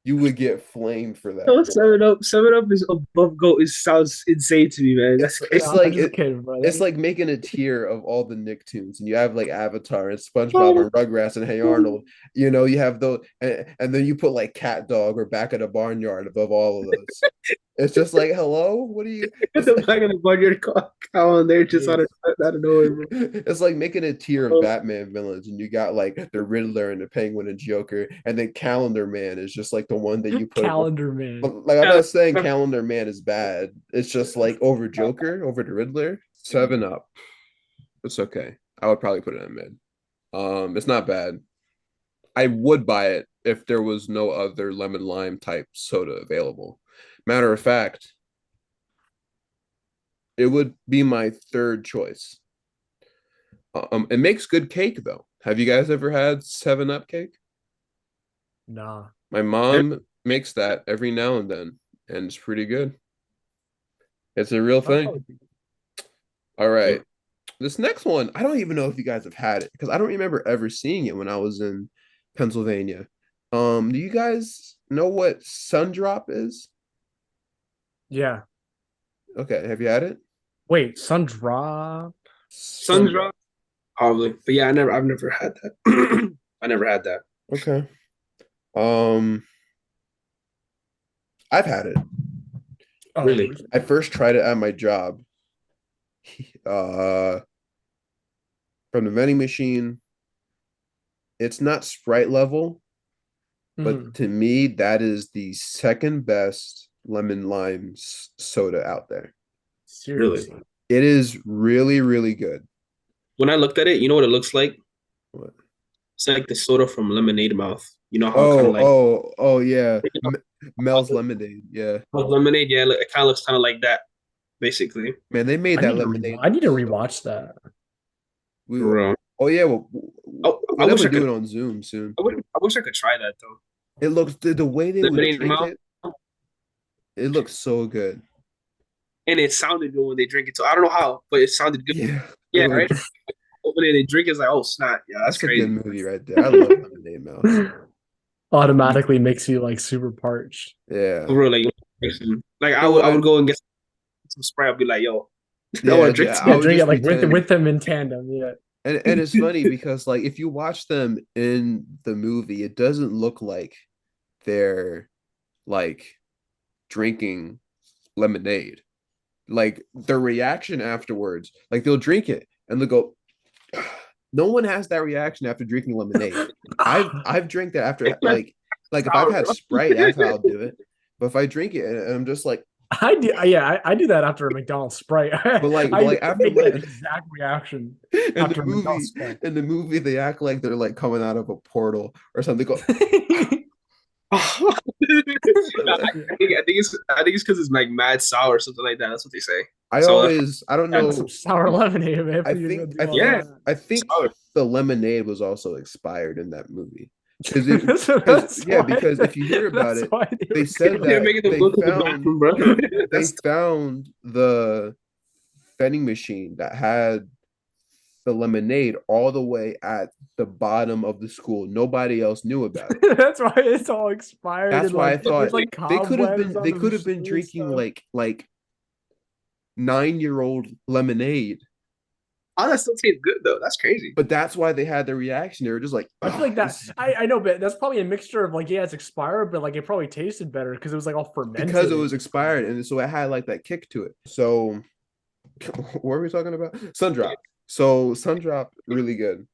You would get flamed for that. no, 7 Up is above Go. It sounds insane to me, man. That's It's crazy. I'm like just kidding, it's brother. like making a tier of all the Nicktoons, and you have like Avatar and SpongeBob and Rugrats and Hey Arnold. You have those, and then you put like Cat Dog or Back at the Barnyard above all of those. It's just like, hello, what are you? Get the back of the Bunyard cow on there just Jeez. out of nowhere, bro. It's like making a tier of Batman villains, and you got like the Riddler and the Penguin and Joker, and then Calendar Man is just like the one that you put above. Calendar Man. Like I'm Yeah, not saying Calendar Man is bad. It's just like over Joker, over the Riddler. 7-Up. It's okay. I would probably put it in mid. It's not bad. I would buy it if there was no other lemon lime type soda available. Matter of fact, it would be my third choice. It makes good cake though. Have you guys ever had 7-Up cake? Nah. My mom makes that every now and then, and it's pretty good. It's a real thing. All right. This next one, I don't even know if you guys have had it because I don't remember ever seeing it when I was in Pennsylvania. Do you guys know what Sundrop is? Yeah. Okay, have you had it? Wait, Sundrop? Sundrop, probably. But yeah, I've never had that. I never had that. Okay. Um, I've had it. Oh, Really? I first tried it at my job. Uh, from the vending machine. It's not Sprite level, but to me, that is the second best lemon lime soda out there. Seriously. Really? It is really, really good. When I looked at it, you know what it looks like? What? It's like the soda from Lemonade Mouth. You know how kind of like Oh, yeah. Mel's Lemonade. Yeah. lemonade, yeah, it kind of looks kind of like that, basically. Man, they made I that need to lemonade. I need to rewatch that. We, Bro. oh, yeah. Well, Oh, we'll definitely do it on Zoom soon. I wish I could try that though. It looks, the way they would Lemonade drink Mouth, it, it looks so good. and it sounded good when they drink it. So I don't know how, but it sounded good. Yeah. Yeah, right. Open it, they drink it, it's like, oh snap, yeah, that's That's a crazy. good movie right there. I love Lemonade Mouth. Automatically makes you like super parched. Yeah. For real, like I would go and get some Sprite. I'd be like, yo, I want to drink. I Yeah, would drink just it like pretend. with them in tandem. Yeah. And it's funny because like if you watch them in the movie, it doesn't look like they're like drinking lemonade. Like their reaction afterwards, like they'll drink it and they'll go. No one has that reaction after drinking lemonade. I've drank that after like if I've had Sprite, that's how I'll do it. But if I drink it and I'm just like, I do, yeah, I do that after a McDonald's Sprite. but like I after make that exact reaction in after a McDonald's Sprite. the movie they act like they're like coming out of a portal or something. They go, I think it's because it's like mad sour or something like that. That's what they say. I don't know. Some sour lemonade, man. I think the lemonade was also expired in that movie. Because if you hear about it, they said that they found the vending machine that had the lemonade all the way at the bottom of the school. Nobody else knew about it. That's why it's all expired. That's why I thought like they could have been drinking like 9-year-old lemonade. Oh, that still tastes good though. That's crazy. But that's why they had the reaction. They were just like, I feel like that. I know, but that's probably a mixture of like, yeah, it's expired, but like it probably tasted better because it was like all fermented. Because it was expired, and so it had like that kick to it. So, what were we talking about? Sundrop. So Sundrop, really good,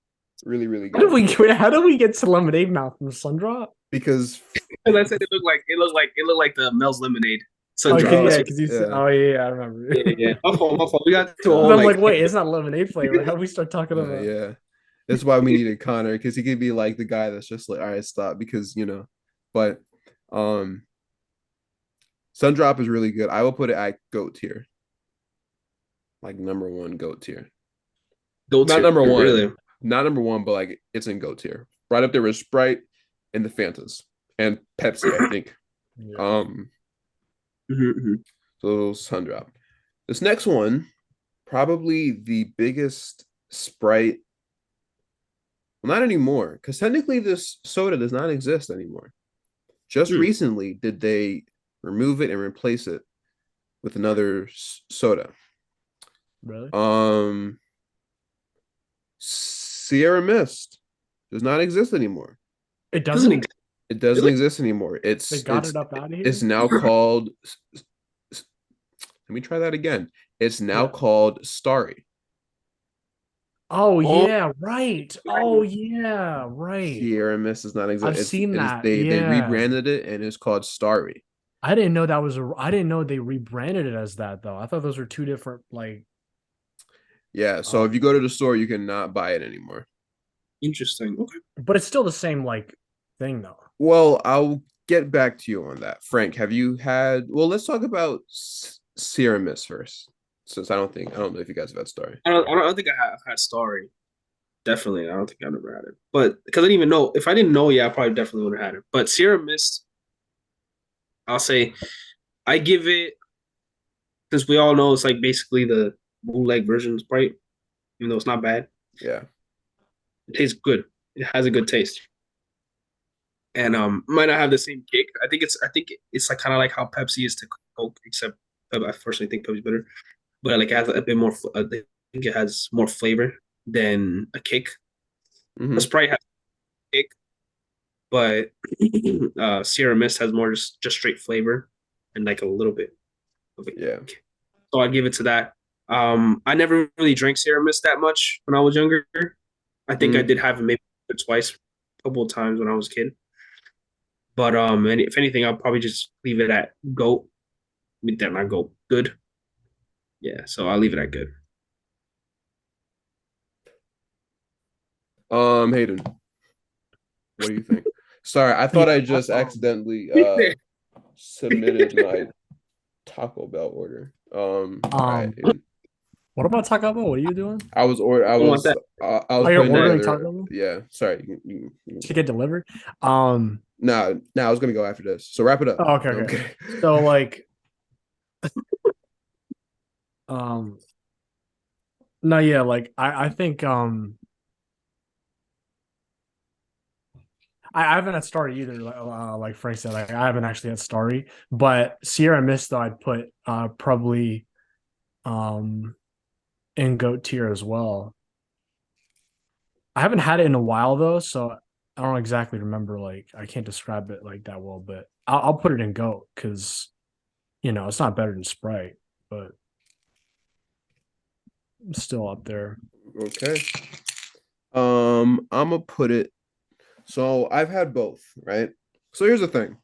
really, really good. How did we get to Lemonade Mouth from Sundrop? Because I said it looked like the Mel's Lemonade. Sundrop. Oh yeah, I remember. Yeah. My fault. We got to all. I'm like, wait, it's not lemonade flavor. How do we start talking about? Yeah, that's why we needed Connor because he could be like the guy that's just like, all right, stop, because But, Sundrop is really good. I will put it at GOAT tier, like number one GOAT tier. Not number one, really. Not number one, but like it's in GOAT tier, right up there with Sprite and the Fantas and Pepsi, I think. Yeah. So Sundrop. This next one, probably the biggest Sprite. Well, not anymore, because technically this soda does not exist anymore. Just recently did they remove it and replace it with another soda. Really? Sierra Mist does not exist anymore. It doesn't. It doesn't exist anymore. They got it up out of here. It's now called Let me try that again. It's now Yeah. called Starry. Oh Oh, yeah, right. Oh yeah, right. Sierra Mist is not I've exact. seen It is that. they Yeah. rebranded it and it's called Starry. I didn't know that was a. I didn't know they rebranded it as that though. I thought those were two different like. Yeah, so if you Um, go to the store, you cannot buy it anymore. interesting. Okay. but it's still the same like thing though. Well, I'll get back to you on that. Frank, have you had? Well, let's talk about Sierra Mist first, since I don't know if you guys have had Starry. I don't think I've had Starry. Definitely, I don't think I've ever had it. But because I didn't even know, if I didn't know, yeah, I probably definitely would have had it. But Sierra Mist, I'll say I give it, since we all know it's like basically the bootleg version of Sprite, even though it's not bad. Yeah. It tastes good. It has a good taste. And might not have the same kick. I think it's like kind of like how Pepsi is to Coke, except I personally think Pepsi's better. But like it has a bit more. I think it has more flavor than a kick. A Hmm. Sprite has a kick, but Sierra Mist has more just straight flavor and like a little bit of a Yeah. kick. So I'd give it to that. I never really drank Sierra Mist that much when I was younger. I think I Mm. did have it maybe twice, a couple of times when I was a kid. But and if anything, I'll probably just leave it at goat. I mean, that not goat, good. Yeah, so I'll leave it at good. Hayden, what do you think? Sorry, I thought I Yeah. just accidentally Yeah. submitted my Taco Bell order. All right, Um. Hayden. What about Taco Bell? What are you doing? I Don't want was that. I was Oh, you're putting That ordering together. Taco Bell Yeah, sorry. to get delivered. Um. Nah, I was gonna go after this. So wrap it up. Oh, okay. No, I'm Okay. kidding. So like. Um. No. Yeah. Like I think. I haven't had Starry either. Like Frank said, like, I haven't actually had Starry, but Sierra Mist though I'd put probably um in goat tier as well. I haven't had it in a while though, so I don't exactly remember. Like I can't describe it like that well, but I'll put it in goat because it's not better than Sprite, but it's still up there. Okay. I'm gonna put it. So I've had both, right? So here's the thing.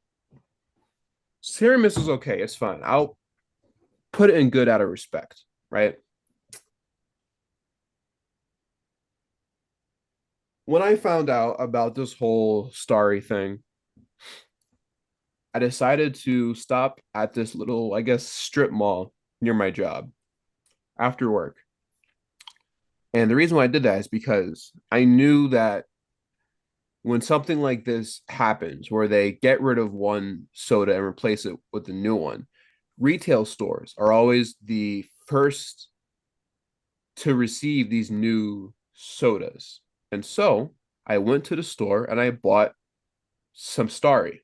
Sierra Mist is okay. It's fine. I'll put it in good out of respect, right? When I found out about this whole Starry thing, I decided to stop at this little, I guess, strip mall near my job after work. And the reason why I did that is because I knew that when something like this happens, where they get rid of one soda and replace it with a new one, retail stores are always the first to receive these new sodas. And so I went to the store and I bought some Starry.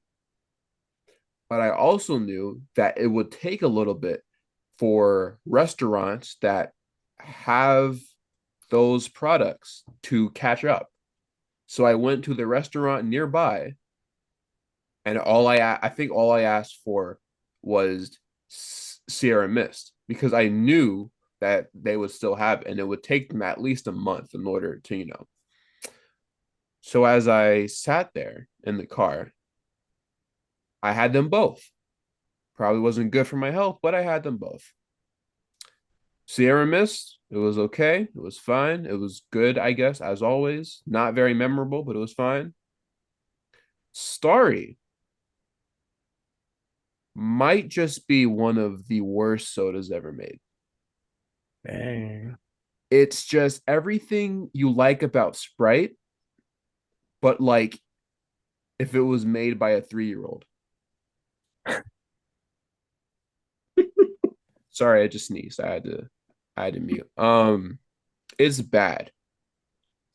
But I also knew that it would take a little bit for restaurants that have those products to catch up. So I went to the restaurant nearby, and I think all I asked for was Sierra Mist because I knew that they would still have it, and it would take them at least a month in order to. So as I sat there in the car, I had them both. Probably wasn't good for my health, but I had them both. Sierra Mist, it was okay. It was fine. It was good, I guess, as always. Not very memorable, but it was fine. Starry might just be one of the worst sodas ever made. Dang. It's just everything you like about Sprite, but like if it was made by a 3-year-old. Sorry, I just sneezed. I had to mute. It's bad.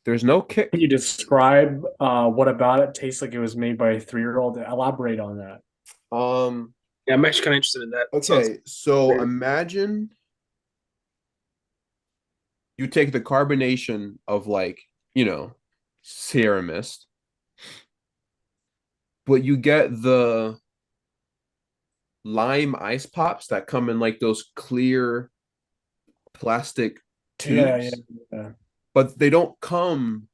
There's no Can kick. you describe what about it tastes like it was made by a 3-year-old? Elaborate on that. Um, Yeah, I'm actually kind of interested in that. Sounds okay, so weird. imagine you take the carbonation of Sierra Mist, but you get lime ice pops that come in like those clear plastic Yeah, yeah, tubes, yeah. but they don't come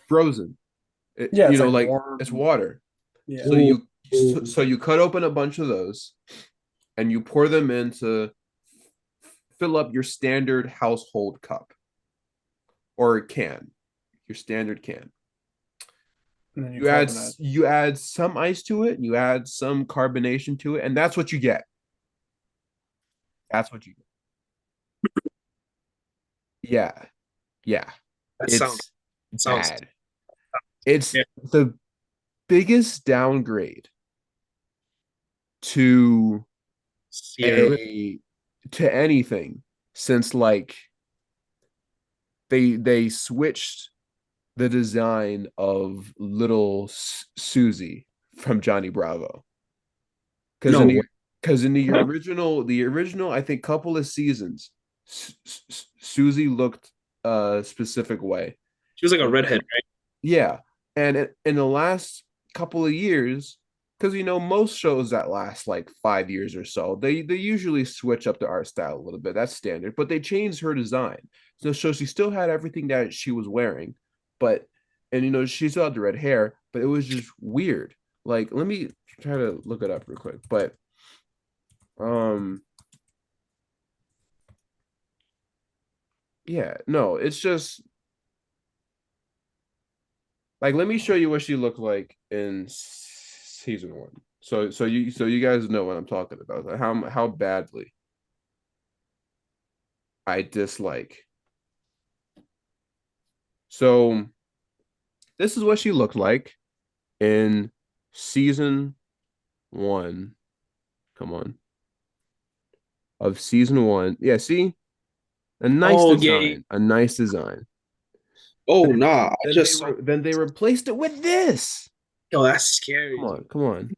frozen. Yeah, it's like Like warm. it's water. Yeah. So Ooh, you cut open a bunch of those and you pour them in to fill up your standard household cup or can, your standard can. And then you carbonate. You add some ice to it, and you add some carbonation to it, and that's what you get. That's what you get. Yeah, yeah. that sounds It's sounds bad. It's yeah. the biggest downgrade to Sierra. a to anything since like they switched the design of little Susie from Johnny Bravo. Because No way. in the original I think couple of seasons, Susie looked a specific way. She was like a redhead, right? Yeah, and in the last couple of years, because most shows that last like 5 years or so, they usually switch up the art style a little bit. That's standard, but they changed her design. So she still had everything that she was wearing, but and she still had the red hair, but it was just weird. Like, let me try to look it up real quick, but um, yeah, no, it's just like let me show you what she looked like in season one. So you guys know what I'm talking about. Like how badly I dislike. So this is what she looked like in season one. Come on. Of season one. Yeah, see? A nice Oh yeah. design. A nice design. Oh nah. I just saw. Then they replaced it with this. Yo, that's Come scary. on, come on.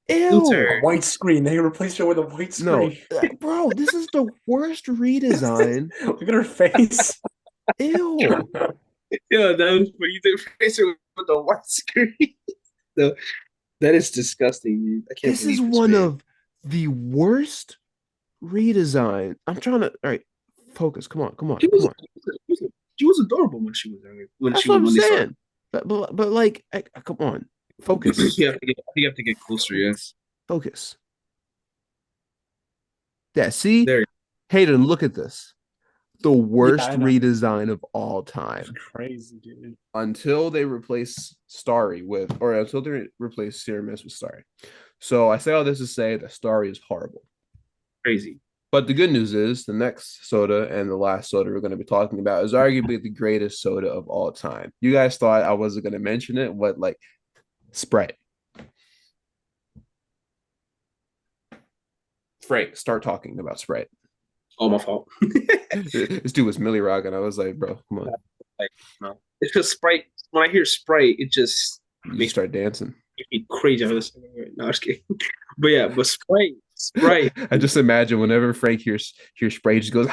Luther. A Ew. white screen. They replaced her with a white No, screen. bro, this is the worst redesign. Look at her face. Ew. Yeah, that was funny. You face her with the white screen. The, that is disgusting, dude. I can't This is believe this one man. of the worst redesign. I'm trying to, all right, focus. Come on, come on, She come was, on. she was adorable when she was younger. That's what I'm When they started. saying. But like, come on, focus, You have to get closer. Yes. focus. Yeah, see, There. Hayden, look at this. The Yeah, worst I know. redesign of all It's time. crazy, dude. Until they replace Starry with, or until they replace Sirius with Starry. So I say all this to say that Starry is horrible. Crazy. But the good news is the next soda and the last soda we're going to be talking about is arguably the greatest soda of all time. You guys thought I wasn't going to mention it, but like Sprite. Frank, start talking about Sprite. All my fault. This dude was Millie Rock, and I was like, bro, come on. Like, no. It's because Sprite, when I hear Sprite, it just You just makes start dancing. me crazy. No, I'm just kidding. But yeah, but Sprite. I just imagine whenever Frank hears Sprite, he just goes,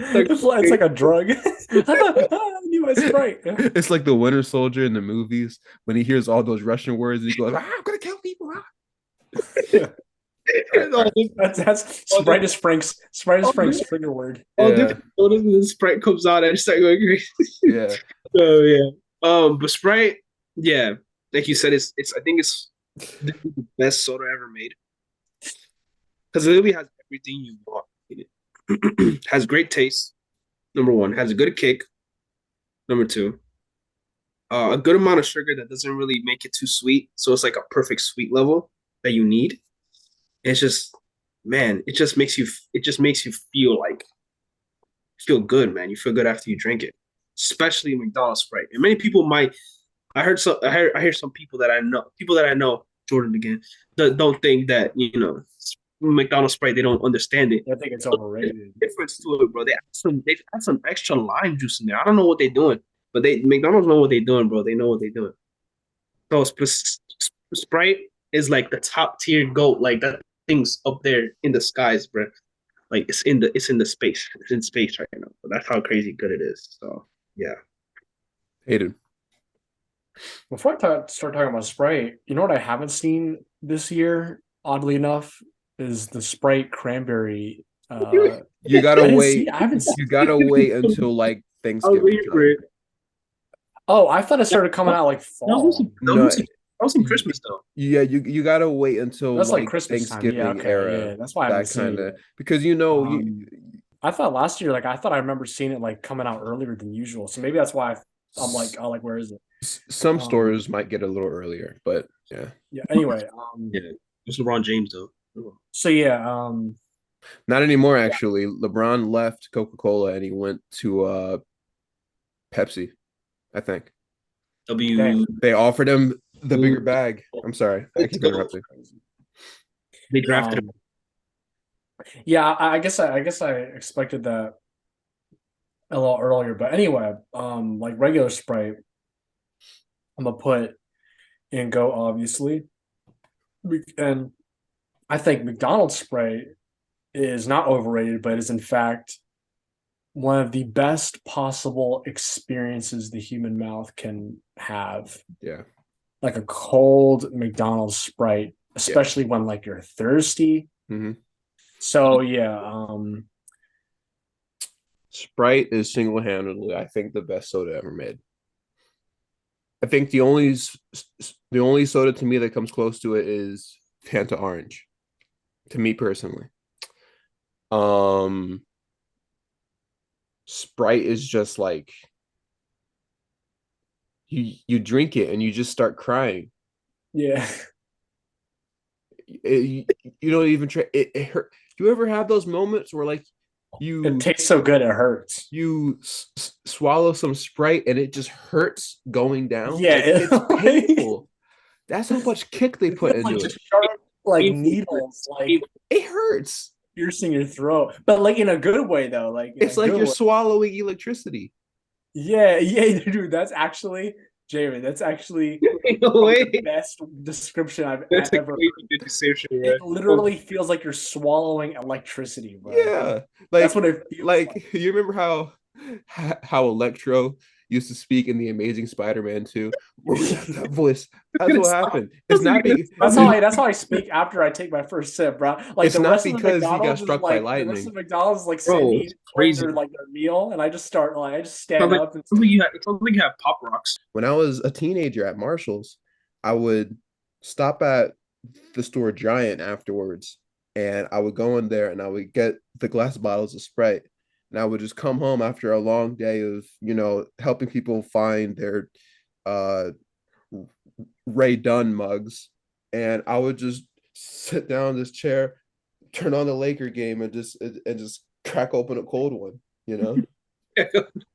It's like a drug. I knew my Sprite. It's like the Winter Soldier in the movies when he hears all those Russian words and he goes, I'm gonna kill people. That's Sprite is Frank's trigger word. All Yeah, different sodas and then Sprite comes out and I start going crazy. yeah. So yeah. But Sprite, yeah, like you said, it's I think it's the best soda ever made because it literally has everything you want in it. Has great taste. Number one, has a good kick. Number two, a good amount of sugar that doesn't really make it too sweet, so it's like a perfect sweet level that you need. It's just, man, it just makes you feel good, man. You feel good after you drink it, especially McDonald's Sprite. And many people might. I hear some people that I know, Jordan again, that don't think that McDonald's Sprite. They don't understand it. I think it's There's overrated. a difference to it, bro. They've add some extra lime juice in there. I don't know what they're doing, but they McDonald's know what they're doing, bro. They know what they're doing. So Sprite is like the top tier goat. Like that thing's up there in the skies, bro. Like it's in the space. It's in space right now. So that's how crazy good it is. So yeah. Hayden. Before start talking about Sprite, you know what I haven't seen this year, oddly enough, is the Sprite cranberry. You gotta I didn't see wait. it. I haven't You seen gotta wait until like I was Thanksgiving waiting for time. it. Oh, I thought it started coming out like That was fall. some, No, that was some Christmas though. yeah, you gotta wait until That's like like Christmas time. Yeah, Thanksgiving okay. era, Yeah, that's why I haven't that seen kind it of yet. because you know I thought last year, like I thought I remember seeing it like coming out earlier than usual. So maybe that's why I'm like, oh, like where is it? some Um, stores might get a little earlier, but yeah, yeah. Anyway, Yeah, it's LeBron James though. so yeah, not anymore. Actually, LeBron left Coca-Cola and he went to Pepsi. I think dang. W. they offered him the bigger bag. I'm sorry, I keep interrupting. They drafted him. Um, yeah, I guess I expected that a little earlier, but anyway, like regular Sprite, I'm gonna put in Go obviously, and I think McDonald's Sprite is not overrated, but is in fact one of the best possible experiences the human mouth can have. Yeah, Like a cold McDonald's Sprite, yeah. especially when like you're thirsty. Hmm. So yeah, Sprite is single-handedly, I think, the best soda ever made. I think the only soda to me that comes close to it is Fanta Orange, to me personally. Um, Sprite is just like you drink it and you just start crying. yeah. You don't even try. It hurt. Do you ever have those moments where like It you tastes so good it hurts. you swallow some Sprite and it just hurts going down? Yeah, Like it's painful. That's how much kick they it put feels like into it. just sharp like Painful. needles like It hurts. piercing your throat. But like in a good way though, like in a It's like good you're way. swallowing electricity. Yeah, yeah, dude, that's actually Jamin, that's actually No probably way. the best description I've That's a ever crazy heard. good description, It man. literally feels like you're swallowing electricity, bro. Yeah, That's what it feels like. like you remember how Electro used to speak in the Amazing Spider-Man 2, where we have that voice. That's what happened. It's not being That's how I speak after I take my first sip, bro. Like it's the not rest of the because he got McDonald's is struck by like the rest of lightning. the McDonald's is like sitting Bro, eating it's crazy. like their meal, and I just start like I just Sounds stand like, up and it sounds like you have Pop Rocks. When I was a teenager at Marshall's, I would stop at the store Giant afterwards, and I would go in there and I would get the glass bottles of Sprite, and I would just come home after a long day of helping people find their uh Ray Dunn mugs, and I would just sit down in this chair, turn on the Laker game, and just crack open a cold one.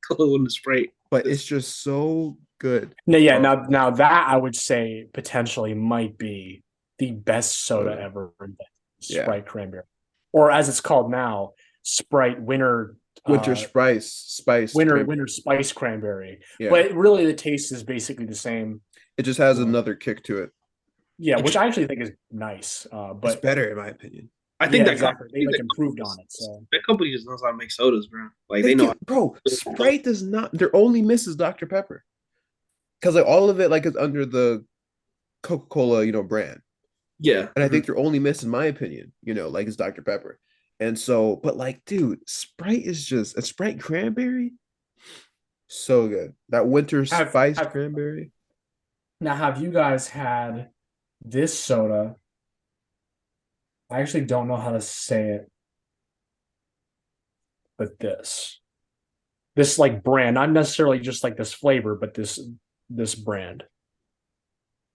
Cold in the Sprite. But it's just so good. no, yeah. Now that I would say potentially might be the best soda Soda. ever invented, Yeah. Sprite cranberry, or as it's called now, Sprite Winter Winter spice Winter cranberry. Spice Cranberry. Yeah. But really, the taste is basically the same. It just has another kick to it. Yeah, which I actually think is nice. It's But better in my opinion. I think yeah, that exactly. They like that improved on it. So company just knows how to make sodas, bro. Like They they know. do, bro. Sprite does not. Their only miss is Dr. Pepper, because like all of it like is under the Coca-Cola brand, Yeah. and I think their only miss, in my opinion, like is Dr. Pepper. And so, but like, dude, Sprite is just a Sprite cranberry, so good. That winter spiced have cranberry. now have you guys had this soda? I actually don't know how to say it, but this like brand, not necessarily just like this flavor, but this brand.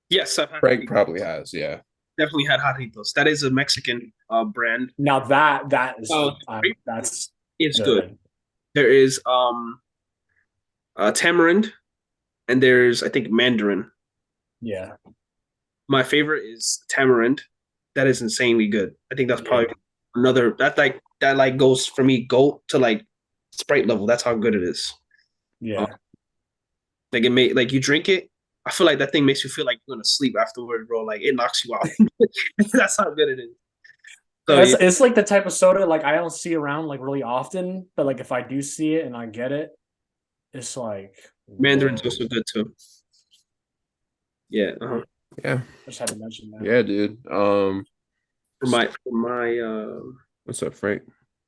Yes, I've had Frank probably has, yeah. definitely had Jarritos. That is a Mexican brand. Now that is Oh, that's it's good. good. There is tamarind, and there's I think mandarin. Yeah. My favorite is tamarind. That is insanely good. I think that's probably another that like goes for me go to like Sprite level. That's how good it is. Yeah. Like it may like you drink it. I feel like that thing makes you feel like you're gonna sleep afterward, bro. Like it knocks you out. That's how good it is. So yeah, It's like the type of soda like I don't see around like really often, but like if I do see it and I get it, it's like mandarin's whoa. also good too. Yeah. Yeah. I just had to mention that. Yeah, dude. What's up, Frank?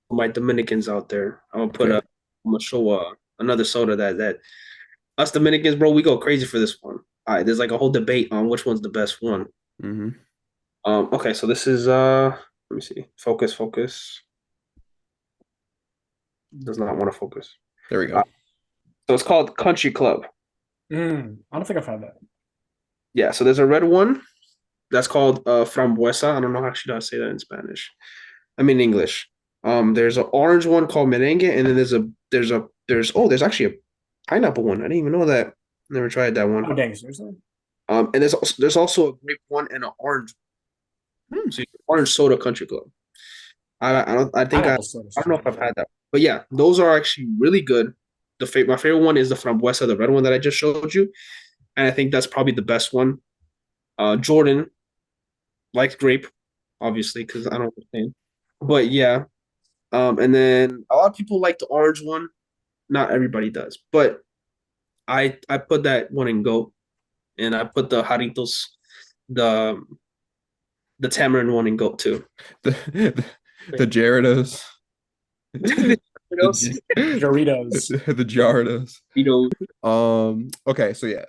For my Dominicans out there, Okay. I'm gonna show another soda that us Dominicans, bro, we go crazy for this one. All right, there's like a whole debate on which one's the best one. Mm-hmm. Okay, so this is let me see. Focus. Does not want to focus. There we go. So it's called Country Club. I don't think I've had that. Yeah, so there's a red one that's called frambuesa. I don't know actually how to say that in Spanish. I mean English. There's an orange one called merengue, and then there's actually a pineapple one. I didn't even know that. Never tried that one. Oh dang, seriously? And there's also a grape one and an orange. So orange soda country club. I think I don't know if I've had that, but yeah, those are actually really good. My favorite one is the frambuesa, the red one that I just showed you, and I think that's probably the best one. Jordan likes grape, obviously, because I don't understand. But yeah, and then a lot of people like the orange one. Not everybody does, but I put that one in GOAT, and I put the Jaritos, the the tamarind one in GOAT too. The Gyarados. Doritos. Doritos. The Gyarados. Doritos. Okay, so yeah,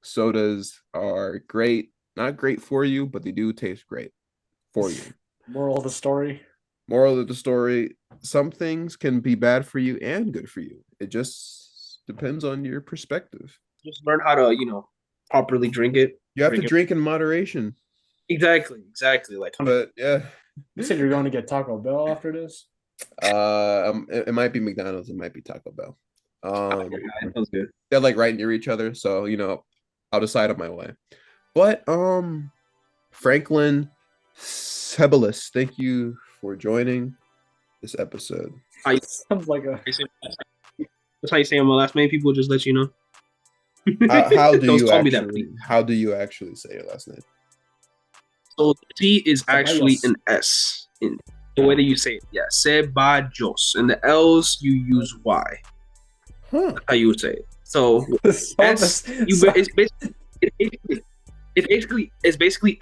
sodas are great. Not great for you, but they do taste great for you. Moral of the story. Moral of the story, some things can be bad for you and good for you. It just depends on your perspective. Just learn how to properly drink it. You have to drink in moderation. Exactly. Like, But yeah, You said you're going to get Taco Bell after this? it might be McDonald's, it might be Taco Bell. that sounds good. They're like right near each other, so I'll decide on my way. But Franklin Sebelis, thank you for joining this episode. Sounds like a. That's how you say my last name. People just let you know. How do Don't you call actually? me that, please. How do you actually say your last name? So T is actually an S in the way that you say it. Yeah, Ceballos, and the L's you use Y. Huh. That's how you would say it. So S, it's basically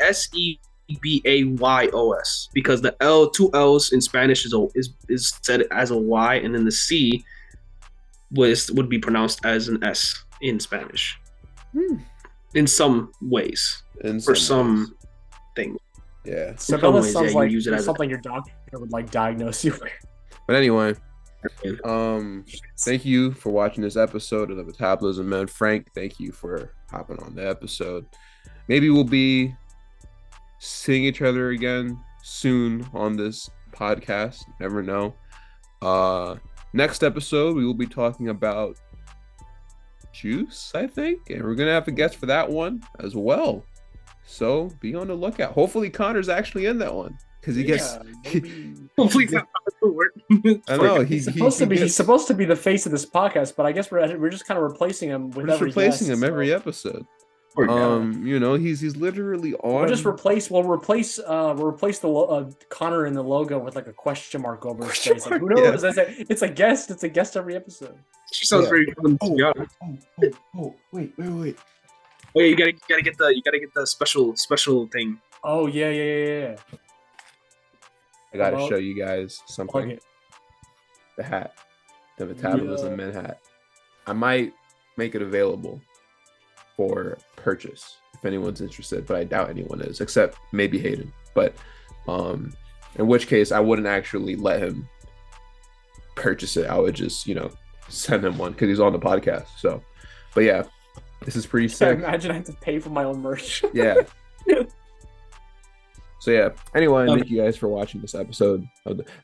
Sebayos because the L, two L's in Spanish is said as a Y, and then the C would be pronounced as an S in Spanish. In some ways, for some things. Yeah. So that sounds like use it as something your doctor would like diagnose you with. But anyway, thank you for watching this episode of the Metabolism Man. Frank, thank you for hopping on the episode. Maybe we'll be seeing each other again soon on this podcast. Never know. Next episode, we will be talking about juice, I think, and we're gonna have a guest for that one as well. So be on the lookout. Hopefully, Connor's actually in that one because he gets. Hopefully, I know he's supposed to be the face of this podcast, but I guess we're just kind of replacing him with every guest, every episode. He's literally on. We'll replace the Connor in the logo with like a question mark over his face. Like, who knows? Yeah. It's a guest. It's a guest every episode. She sounds very fun. Wait. Oh yeah, you gotta get the special thing. Oh yeah. I gotta show you guys something. The hat, the Metabolism Men hat. I might make it available for purchase if anyone's interested, but I doubt anyone is, except maybe Hayden. But in which case I wouldn't actually let him purchase it. I would just send him one because he's on the podcast. So, but yeah, this is pretty sick. Imagine I have to pay for my own merch. Yeah. So yeah. Anyway, thank you guys for watching this episode.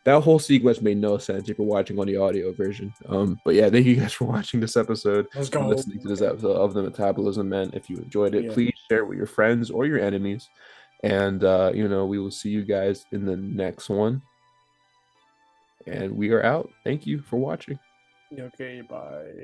That whole sequence made no sense if you're watching on the audio version. But yeah, thank you guys for watching this episode. Let's go. Listening to this episode of the Metabolism Men. If you enjoyed it, please share it with your friends or your enemies. And we will see you guys in the next one. And we are out. Thank you for watching. Okay, bye.